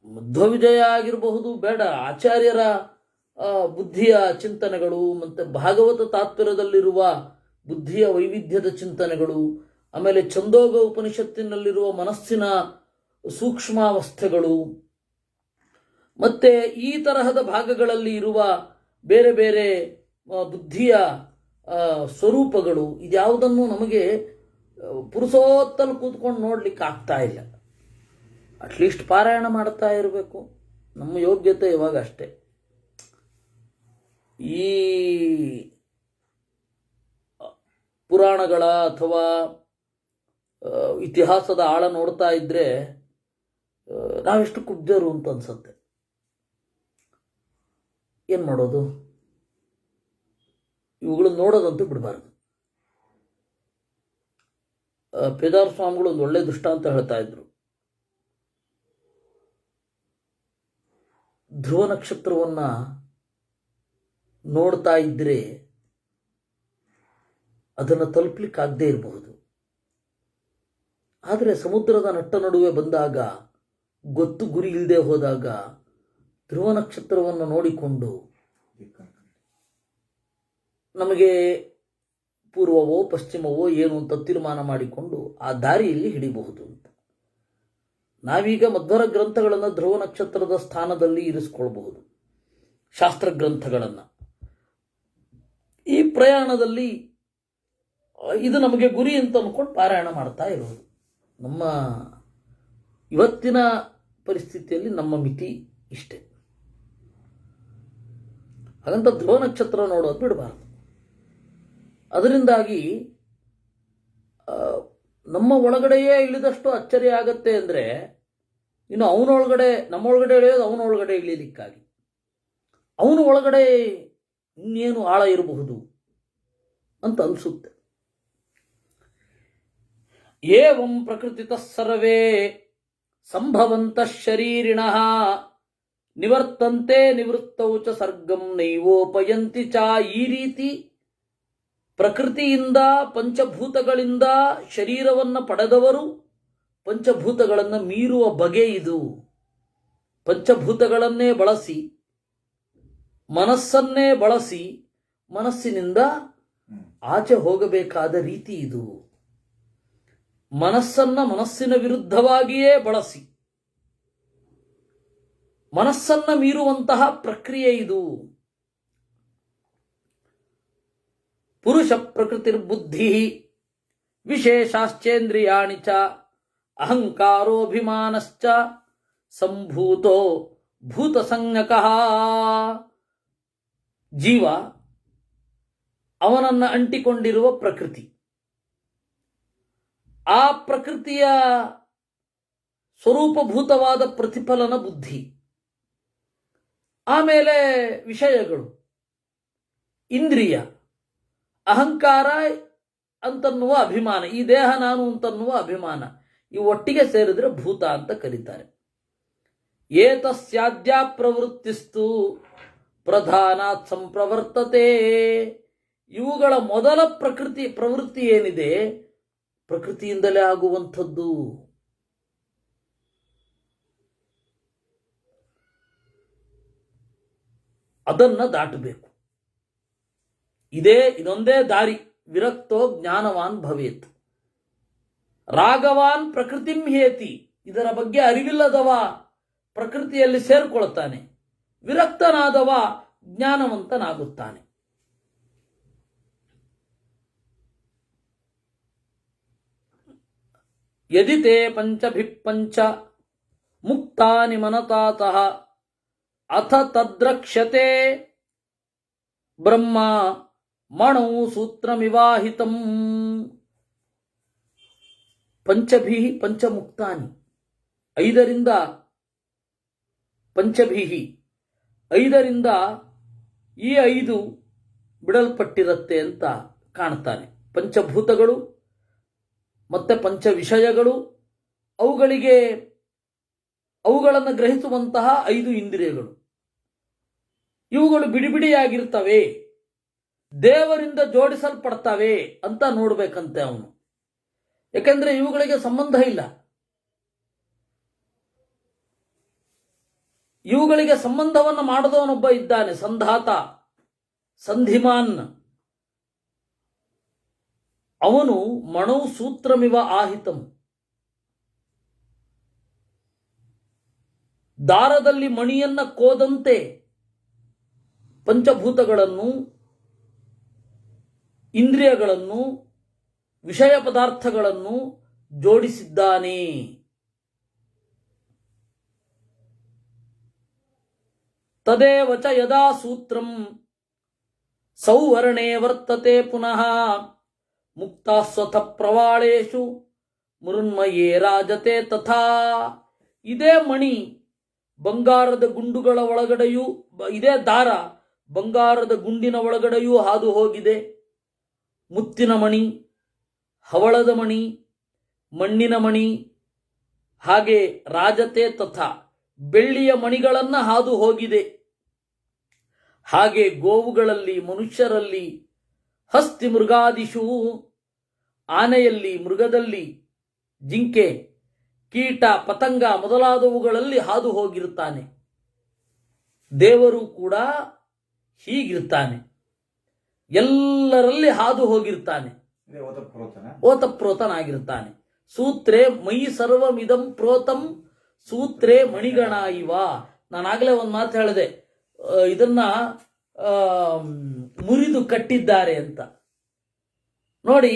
Speaker 1: ಮಧ್ವವಿಜಯ ಆಗಿರಬಹುದು, ಬೇಡ ಆಚಾರ್ಯರ ಬುದ್ಧಿಯ ಚಿಂತನೆಗಳು ಮತ್ತು ಭಾಗವತ ತಾತ್ಪರ್ಯದಲ್ಲಿರುವ ಬುದ್ಧಿಯ ವೈವಿಧ್ಯದ ಚಿಂತನೆಗಳು, ಆಮೇಲೆ ಛಂದೋಗ ಉಪನಿಷತ್ತಿನಲ್ಲಿರುವ ಮನಸ್ಸಿನ ಸೂಕ್ಷ್ಮಾವಸ್ಥೆಗಳು, ಮತ್ತೆ ಈ ತರಹದ ಭಾಗಗಳಲ್ಲಿ ಇರುವ ಬೇರೆ ಬೇರೆ ಬುದ್ಧಿಯ ಸ್ವರೂಪಗಳು, ಇದ್ಯಾವುದನ್ನು ನಮಗೆ ಪುರುಷೋತ್ತಲು ಕೂತ್ಕೊಂಡು ನೋಡ್ಲಿಕ್ಕೆ ಆಗ್ತಾ ಇಲ್ಲ. ಅಟ್ಲೀಸ್ಟ್ ಪಾರಾಯಣ ಮಾಡ್ತಾ ಇರಬೇಕು, ನಮ್ಮ ಯೋಗ್ಯತೆ ಇವಾಗ ಅಷ್ಟೇ. ಈ ಪುರಾಣಗಳ ಅಥವಾ ಇತಿಹಾಸದ ಆಳ ನೋಡ್ತಾ ಇದ್ರೆ ನಾವೆಷ್ಟು ಕುಬ್ಜರು ಅಂತ ಅನ್ಸುತ್ತೆ. ಏನು ಮಾಡೋದು, ಇವುಗಳು ನೋಡೋದಂತೂ ಬಿಡಬಾರ್ದು. ಪೇದಾರ ಸ್ವಾಮಿಗಳು ಒಂದು ಒಳ್ಳೆ ದೃಷ್ಟಾಂತ ಹೇಳ್ತಾ ಇದ್ರು. ಧ್ರುವ ನಕ್ಷತ್ರವನ್ನ ನೋಡ್ತಾ ಇದ್ರೆ ಅದನ್ನು ತಲುಪಲಿಕ್ಕಾಗದೇ ಇರಬಹುದು. ಆದರೆ ಸಮುದ್ರದ ನಟ್ಟ ನಡುವೆ ಬಂದಾಗ, ಗೊತ್ತು ಗುರಿ ಇಲ್ಲದೆ ಹೋದಾಗ ಧ್ರುವ ನಕ್ಷತ್ರವನ್ನು ನೋಡಿಕೊಂಡು ನಮಗೆ ಪೂರ್ವವೋ ಪಶ್ಚಿಮವೋ ಏನು ಅಂತ ತೀರ್ಮಾನ ಮಾಡಿಕೊಂಡು ಆ ದಾರಿಯಲ್ಲಿ ಹಿಡಿಬಹುದು ಅಂತ. ನಾವೀಗ ಮಧ್ವರ ಗ್ರಂಥಗಳನ್ನು ಧ್ರುವ ನಕ್ಷತ್ರದ ಸ್ಥಾನದಲ್ಲಿ ಇರಿಸ್ಕೊಳ್ಬಹುದು, ಶಾಸ್ತ್ರ ಗ್ರಂಥಗಳನ್ನು. ಈ ಪ್ರಯಾಣದಲ್ಲಿ ಇದು ನಮಗೆ ಗುರಿ ಅಂತ ಅಂದ್ಕೊಂಡು ಪಾರಾಯಣ ಮಾಡ್ತಾ ಇರೋದು. ನಮ್ಮ ಇವತ್ತಿನ ಪರಿಸ್ಥಿತಿಯಲ್ಲಿ ನಮ್ಮ ಮಿತಿ ಇಷ್ಟೇ. ಹಾಗಂತ ಧ್ರುವ ನಕ್ಷತ್ರ ನೋಡೋದು ಬಿಡಬಾರ್ದು. ಅದರಿಂದಾಗಿ ನಮ್ಮ ಒಳಗಡೆಯೇ ಇಳಿದಷ್ಟು ಅಚ್ಚರಿ ಆಗತ್ತೆ ಅಂದರೆ ಇನ್ನು ಅವನೊಳಗಡೆ, ನಮ್ಮೊಳಗಡೆ ಇಳಿಯೋದು ಅವನೊಳಗಡೆ ಇಳಿಯಲಿಕ್ಕಾಗಿ. ಅವನ ಒಳಗಡೆ ಇನ್ನೇನು ಆಳ ಇರಬಹುದು ಅಂತ ಅನಿಸುತ್ತೆ. ಏವಂ ಪ್ರಕೃತಿತಃ ಸರ್ವೇ ಸಂಭವಂತಃ ಶರೀರಿಣಃ ನಿವರ್ತಂತೆ ನಿವೃತ್ತೌ ಚ ಸರ್ಗಂ ನೈವೋಪಯಂತಿ ಚ. ಈ ರೀತಿ ಪ್ರಕೃತಿಯಿಂದ ಪಂಚಭೂತಗಳಿಂದ ಶರೀರವನ್ನು ಪಡೆದವರು ಪಂಚಭೂತಗಳನ್ನು ಮೀರುವ ಬಗೆ ಇದು. ಪಂಚಭೂತಗಳನ್ನೇ ಬಳಸಿ, ಮನಸ್ಸನ್ನೇ ಬಳಸಿ, ಮನಸ್ಸಿನಿಂದ ಆಚೆ ಹೋಗಬೇಕಾದ ರೀತಿ ಇದು. ಮನಸ್ಸನ್ನ ಮನಸ್ಸಿನ ವಿರುದ್ಧವಾಗಿಯೇ ಬಳಸಿ ಮನಸ್ಸನ್ನ ಮೀರುವಂತಹ ಪ್ರಕ್ರಿಯೆ ಇದು. ಪುರುಷ ಪ್ರಕೃತಿರ್ಬುದ್ಧಿ ವಿಶೇಷಾಶ್ಚೇಂದ್ರಿಯಾಣಿ ಚ ಅಹಂಕಾರೋಭಿಮಾನಶ್ಚ ಸಂಭೂತೋ ಭೂತಸಂಜ್ಞಕಃ. ಜೀವ ಅವನನ್ನು ಅಂಟಿಕೊಂಡಿರುವ ಪ್ರಕೃತಿ, ಆ ಪ್ರಕೃತಿಯ ಸ್ವರೂಪಭೂತವಾದ ಪ್ರತಿಫಲನ ಬುದ್ಧಿ, ಆಮೇಲೆ ವಿಷಯಗಳು, ಇಂದ್ರಿಯ, ಅಹಂಕಾರ ಅಂತನ್ನುವ ಅಭಿಮಾನ, ಈ ದೇಹ ನಾನು ಅಂತನ್ನುವ ಅಭಿಮಾನ, ಇವು ಒಟ್ಟಿಗೆ ಸೇರಿದ್ರೆ ಭೂತ ಅಂತ ಕರೀತಾರೆ. ಏತಸ್ಯಾದ್ಯ ಪ್ರವೃತ್ತಿಸ್ತು ಪ್ರಧಾನಾತ್ ಸಂಪ್ರವರ್ತತೆ. ಇವುಗಳ ಮೊದಲ ಪ್ರವೃತ್ತಿ ಏನಿದೆ ಪ್ರಕೃತಿಯಿಂದಲೇ ಆಗುವಂಥದ್ದು. ಅದನ್ನ ದಾಟಬೇಕು. ಇದೊಂದೇ ದಾರಿ. ವಿರಕ್ತೋ ಜ್ಞಾನವಾನ್ ಭವೇತ್. ರಾಗವಾನ್ ಪ್ರಕೃತಿಂ ಹೇತಿ. ಇದರ ಬಗ್ಗೆ ಅರಿವಿಲ್ಲದವ ಪ್ರಕೃತಿಯಲ್ಲಿ ಸೇರ್ಕೊಳ್ತಾನೆ, ವಿರಕ್ತನಾದವ ಜ್ಞಾನವಂತನಾಗುತ್ತಾನೆ. ಯದಿತೆ ಪಂಚಭಿಪ್ಪಂಚ ಮುಕ್ತಾನಿ ಮನತಾತಃ ಅಥ ತದ್ರಕ್ಷ್ಯತೆ ಬ್ರಹ್ಮ ಮಣೌ ಸೂತ್ರಮಿವಾಹಿತಂ. ಪಂಚಭಿ ಪಂಚಮುಕ್ತಾನಿ, ಐದರಿಂದ ಈ ಐದು ಬಿಡಲ್ಪಟ್ಟಿರುತ್ತೆ ಅಂತ ಕಾಣ್ತಾನೆ. ಪಂಚಭೂತಗಳು ಮತ್ತೆ ಪಂಚ ವಿಷಯಗಳು, ಅವುಗಳನ್ನು ಗ್ರಹಿಸುವಂತಹ ಐದು ಇಂದ್ರಿಯಗಳು, ಇವುಗಳು ಬಿಡಿಬಿಡಿಯಾಗಿರ್ತವೆ, ದೇವರಿಂದ ಜೋಡಿಸಲ್ಪಡ್ತವೆ ಅಂತ ನೋಡ್ಬೇಕಂತೆ ಅವನು. ಯಾಕೆಂದ್ರೆ ಇವುಗಳಿಗೆ ಸಂಬಂಧ ಇಲ್ಲ. ಇವುಗಳಿಗೆ ಸಂಬಂಧವನ್ನು ಮಾಡದವನೊಬ್ಬ ಇದ್ದಾನೆ, ಸಂಧಾತ, ಸಂಧಿಮಾನ್. ಅವನು ಮಣೌ ಸೂತ್ರಮಿವ ಆಹಿತಂ. ದಾರದಲ್ಲಿ ಮಣಿಯನ್ನ ಕೋದಂತೆ ಪಂಚಭೂತಗಳನ್ನು, ಇಂದ್ರಿಯಗಳನ್ನು, ವಿಷಯ ಪದಾರ್ಥಗಳನ್ನು ಜೋಡಿಸಿದ್ದಾನೆ. ತದೇವ ಚ ಯದಾ ಸೂತ್ರಂ ಸೌವರ್ಣೇ ವರ್ತತೆ ಪುನಃ ಮುಕ್ತಾ ಸ್ವತಃ ಪ್ರವಾಳೇಶು ಮೃನ್ಮಯೇ ರಾಜತೆ ತಥಾ. ಇದೇ ಮಣಿ ಬಂಗಾರದ ಗುಂಡುಗಳ ಒಳಗಡೆಯೂ, ಇದೇ ದಾರ ಬಂಗಾರದ ಗುಂಡಿನ ಒಳಗಡೆಯೂ ಹಾದು ಹೋಗಿದೆ. ಮುತ್ತಿನ ಮಣಿ, ಹವಳದ ಮಣಿ, ಮಣ್ಣಿನ ಮಣಿ, ಹಾಗೆ ರಾಜತೆ ತಥಾ ಬೆಳ್ಳಿಯ ಮಣಿಗಳನ್ನು ಹಾದು ಹೋಗಿದೆ. ಹಾಗೆ ಗೋವುಗಳಲ್ಲಿ, ಮನುಷ್ಯರಲ್ಲಿ, ಹಸ್ತಿ ಮೃಗಾದಿಷು ಆನೆಯಲ್ಲಿ, ಮೃಗದಲ್ಲಿ, ಜಿಂಕೆ, ಕೀಟ, ಪತಂಗ ಮೊದಲಾದವುಗಳಲ್ಲಿ ಹಾದು ಹೋಗಿರುತ್ತಾನೆ. ದೇವರು ಕೂಡ ಹೀಗಿರ್ತಾನೆ, ಎಲ್ಲರಲ್ಲಿ ಹಾದು ಹೋಗಿರ್ತಾನೆ, ಓತಪ್ರೋತನಾಗಿರ್ತಾನೆ. ಸೂತ್ರೇ ಮಯಿ ಸರ್ವಮಿದಂ ಪ್ರೋತಂ ಸೂತ್ರೇ ಮಣಿಗಣ ಇವ. ನಾನಾಗಲೇ ಒಂದು ಮಾತು ಹೇಳಿದೆ, ಇದನ್ನ ಮುರಿದು ಕಟ್ಟಿದ್ದಾರೆ ಅಂತ. ನೋಡಿ,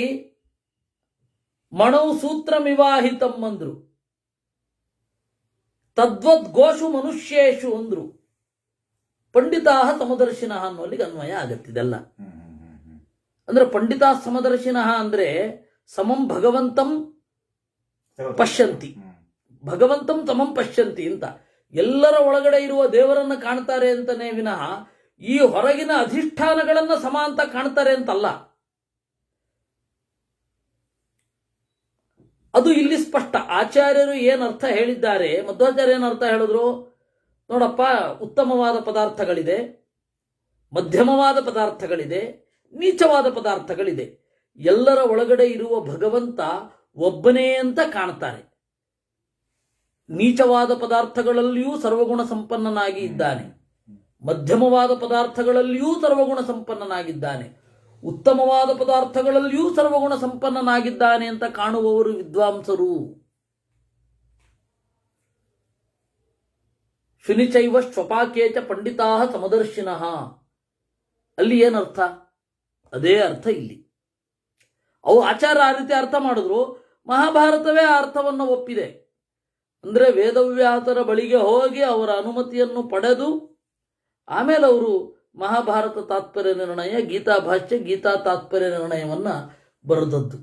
Speaker 1: ಮಣೌ ಸೂತ್ರಮಿವಾಹಿತಂ ಅಂದ್ರು, ತದ್ವದ್ ಗೋಷು ಮನುಷ್ಯೇಶು ಅಂದ್ರು. ಪಂಡಿತಾ ಸಮದರ್ಶಿನಃ ಅನ್ನೋಲ್ಲಿಗೆ ಅನ್ವಯ ಆಗತ್ತಿದೆಲ್ಲ. ಅಂದ್ರೆ ಪಂಡಿತಾ ಸಮದರ್ಶಿನಃ ಅಂದ್ರೆ ಸಮಂ ಭಗವಂತಂ ಪಶ್ಯಂತಿ, ಭಗವಂತಂ ಸಮಂ ಪಶ್ಯಂತಿ ಅಂತ. ಎಲ್ಲರ ಒಳಗಡೆ ಇರುವ ದೇವರನ್ನ ಕಾಣ್ತಾರೆ ಅಂತಾನೆ ವಿನಃ ಈ ಹೊರಗಿನ ಅಧಿಷ್ಠಾನಗಳನ್ನ ಸಮ ಅಂತ ಕಾಣ್ತಾರೆ ಅಂತಲ್ಲ. ಅದು ಇಲ್ಲಿ ಸ್ಪಷ್ಟ. ಆಚಾರ್ಯರು ಏನರ್ಥ ಹೇಳಿದ್ದಾರೆ, ಮಧ್ವಾಚಾರ್ಯ ಏನರ್ಥ ಹೇಳಿದ್ರು ನೋಡಪ್ಪ, ಉತ್ತಮವಾದ ಪದಾರ್ಥಗಳಿದೆ, ಮಧ್ಯಮವಾದ ಪದಾರ್ಥಗಳಿದೆ, ನೀಚವಾದ ಪದಾರ್ಥಗಳಿದೆ. ಎಲ್ಲರ ಒಳಗಡೆ ಇರುವ ಭಗವಂತ ಒಬ್ಬನೇ ಅಂತ ಕಾಣ್ತಾರೆ. ನೀಚವಾದ ಪದಾರ್ಥಗಳಲ್ಲಿಯೂ ಸರ್ವಗುಣ ಸಂಪನ್ನನಾಗಿ ಇದ್ದಾನೆ, ಮಧ್ಯಮವಾದ ಪದಾರ್ಥಗಳಲ್ಲಿಯೂ ಸರ್ವಗುಣ ಸಂಪನ್ನನಾಗಿದ್ದಾನೆ, ಉತ್ತಮವಾದ ಪದಾರ್ಥಗಳಲ್ಲಿಯೂ ಸರ್ವಗುಣ ಸಂಪನ್ನನಾಗಿದ್ದಾನೆ ಅಂತ ಕಾಣುವವರು ವಿದ್ವಾಂಸರು. ಶುನಿಚೈವ ಶ್ವಪಾಕೇಚ ಪಂಡಿತಾ ಸಮದರ್ಶಿನಃ. ಅಲ್ಲಿ ಏನರ್ಥ? ಅದೇ ಅರ್ಥ ಇಲ್ಲಿ. ಅವು ಆಚಾರ ಆ ರೀತಿ ಅರ್ಥ ಮಾಡಿದ್ರು. ಮಹಾಭಾರತವೇ ಆ ಅರ್ಥವನ್ನು ಒಪ್ಪಿದೆ. ಅಂದ್ರೆ ವೇದವ್ಯಾಸರ ಬಳಿಗೆ ಹೋಗಿ ಅವರ ಅನುಮತಿಯನ್ನು ಪಡೆದು ಆಮೇಲೆ ಅವರು ಮಹಾಭಾರತ ತಾತ್ಪರ್ಯ ನಿರ್ಣಯ, ಗೀತಾ ಭಾಷ್ಯ, ಗೀತಾ ತಾತ್ಪರ್ಯ ನಿರ್ಣಯವನ್ನ ಬರೆದದ್ದು.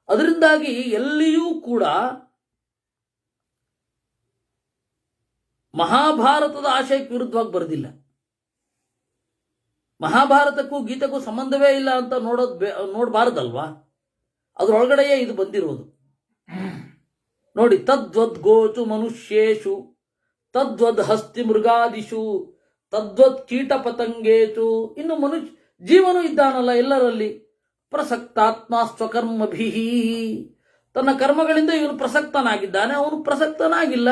Speaker 1: ಅದರಿಂದಾಗಿ ಎಲ್ಲಿಯೂ ಕೂಡ ಮಹಾಭಾರತದ ಆಶಯಕ್ಕೆ ವಿರುದ್ಧವಾಗಿ ಬರೆದಿಲ್ಲ. ಮಹಾಭಾರತಕ್ಕೂ ಗೀತೆಗೂ ಸಂಬಂಧವೇ ಇಲ್ಲ ಅಂತ ನೋಡಬಾರದಲ್ವಾ? ಅದರೊಳಗಡೆಯೇ ಇದು ಬಂದಿರೋದು. ನೋಡಿ, ತದ್ವದ್ ಗೋಚು ಮನುಷ್ಯೇಶು ತದ್ವದ್ ಹಸ್ತಿ ಮೃಗಾದಿಷು ತದ್ವತ್ ಕೀಟ ಪತಂಗೇಚು. ಇನ್ನು ಜೀವನು ಇದ್ದಾನಲ್ಲ ಎಲ್ಲರಲ್ಲಿ. ಪ್ರಸಕ್ತಾತ್ಮ ಸ್ವಕರ್ಮಭಿ, ತನ್ನ ಕರ್ಮಗಳಿಂದ ಇವನು ಪ್ರಸಕ್ತನಾಗಿದ್ದಾನೆ, ಅವನು ಪ್ರಸಕ್ತನಾಗಿಲ್ಲ.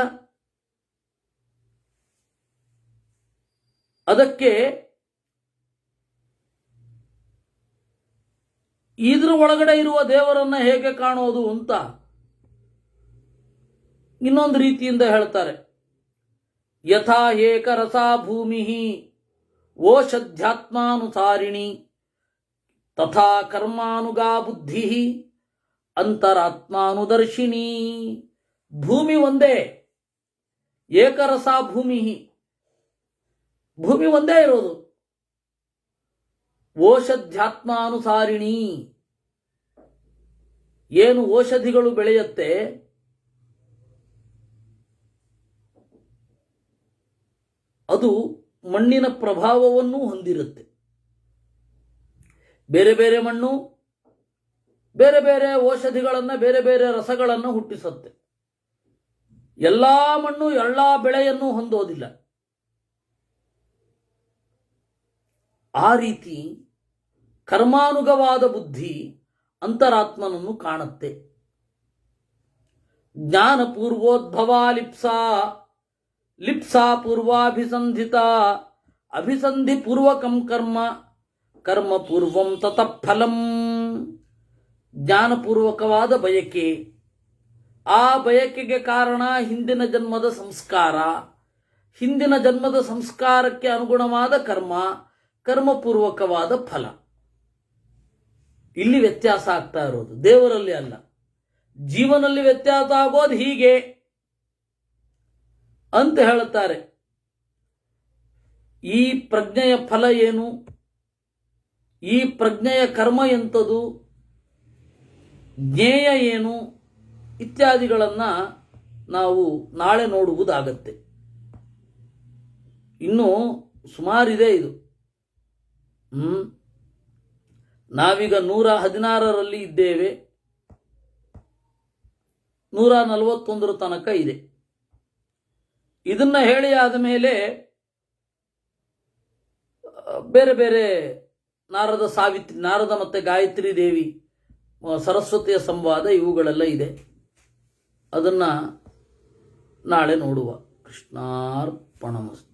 Speaker 1: ಅದಕ್ಕೆ ಇದ್ರ ಒಳಗಡೆ ಇರುವ ದೇವರನ್ನ ಹೇಗೆ ಕಾಣೋದು ಅಂತ ಇನ್ನೊಂದು ರೀತಿಯಿಂದ ಹೇಳ್ತಾರೆ. ಯಥಾ ಏಕರಸಾ ಭೂಮಿ ಓಷಧ್ಯಾತ್ಮಾನುಸಾರಿಣಿ ತಥಾ ಕರ್ಮಾನುಗಾ ಬುದ್ಧಿ ಅಂತರಾತ್ಮಾನುದರ್ಶಿನಿ. ಭೂಮಿ ಒಂದೇ, ಏಕರಸಾ ಭೂಮಿ, ಭೂಮಿ ಒಂದೇ ಇರೋದು. ಓಷಧ್ಯಾತ್ಮಾನುಸಾರಿಣಿ, ಏನು ಔಷಧಿಗಳು ಬೆಳೆಯುತ್ತೆ ಅದು ಮಣ್ಣಿನ ಪ್ರಭಾವವನ್ನು ಹೊಂದಿರುತ್ತೆ. ಬೇರೆ ಬೇರೆ ಮಣ್ಣು ಬೇರೆ ಬೇರೆ ಔಷಧಿಗಳನ್ನು, ಬೇರೆ ಬೇರೆ ರಸಗಳನ್ನು ಹುಟ್ಟಿಸುತ್ತೆ. ಎಲ್ಲಾ ಮಣ್ಣು ಎಲ್ಲಾ ಬೆಳೆಯನ್ನು ಹೊಂದೋದಿಲ್ಲ. ಆ ರೀತಿ ಕರ್ಮಾನುಗವಾದ ಬುದ್ಧಿ ಅಂತರಾತ್ಮನನ್ನು ಕಾಣುತ್ತೆ. ಜ್ಞಾನ ಪೂರ್ವೋದ್ಭವ ಲಿಪ್ಸಾ, ಲಿಪ್ಸಾ ಪೂರ್ವಾಭಿಸಂಧಿತ, ಅಭಿಸಂಧಿ ಪೂರ್ವಕಂ ಕರ್ಮ, ಕರ್ಮ ಪೂರ್ವಂ ತತಃ ಫಲಂ. ಜ್ಞಾನಪೂರ್ವಕವಾದ ಬಯಕೆ, ಆ ಬಯಕೆಗೆ ಕಾರಣ ಹಿಂದಿನ ಜನ್ಮದ ಸಂಸ್ಕಾರ, ಹಿಂದಿನ ಜನ್ಮದ ಸಂಸ್ಕಾರಕ್ಕೆ ಅನುಗುಣವಾದ ಕರ್ಮ, ಕರ್ಮಪೂರ್ವಕವಾದ ಫಲ. ಇಲ್ಲಿ ವ್ಯತ್ಯಾಸ ಆಗ್ತಾ ಇರೋದು, ದೇವರಲ್ಲಿ ಅಲ್ಲ. ಜೀವನಲ್ಲಿ ವ್ಯತ್ಯಾಸ ಆಗೋದು ಹೀಗೆ ಅಂತ ಹೇಳುತ್ತಾರೆ. ಈ ಪ್ರಜ್ಞೆಯ ಫಲ ಏನು, ಈ ಪ್ರಜ್ಞೆಯ ಕರ್ಮ ಎಂಥದು, ಜ್ಞೇಯ ಏನು ಇತ್ಯಾದಿಗಳನ್ನ ನಾವು ನಾಳೆ ನೋಡುವುದಾಗತ್ತೆ. ಇನ್ನು ಸುಮಾರಿದೆ ಇದು. ನಾವೀಗ 116ರಲ್ಲಿ ಇದ್ದೇವೆ. 141 ತನಕ ಇದೆ. ಇದನ್ನ ಹೇಳಿ ಆದ ಮೇಲೆ ಬೇರೆ ಬೇರೆ ನಾರದ ಮತ್ತೆ ಗಾಯತ್ರಿ ದೇವಿ, ಸರಸ್ವತಿಯ ಸಂವಾದ ಇವುಗಳೆಲ್ಲ ಇದೆ. ಅದನ್ನ ನಾಳೆ ನೋಡುವ. ಕೃಷ್ಣಾರ್ಪಣಮಸ್ತು.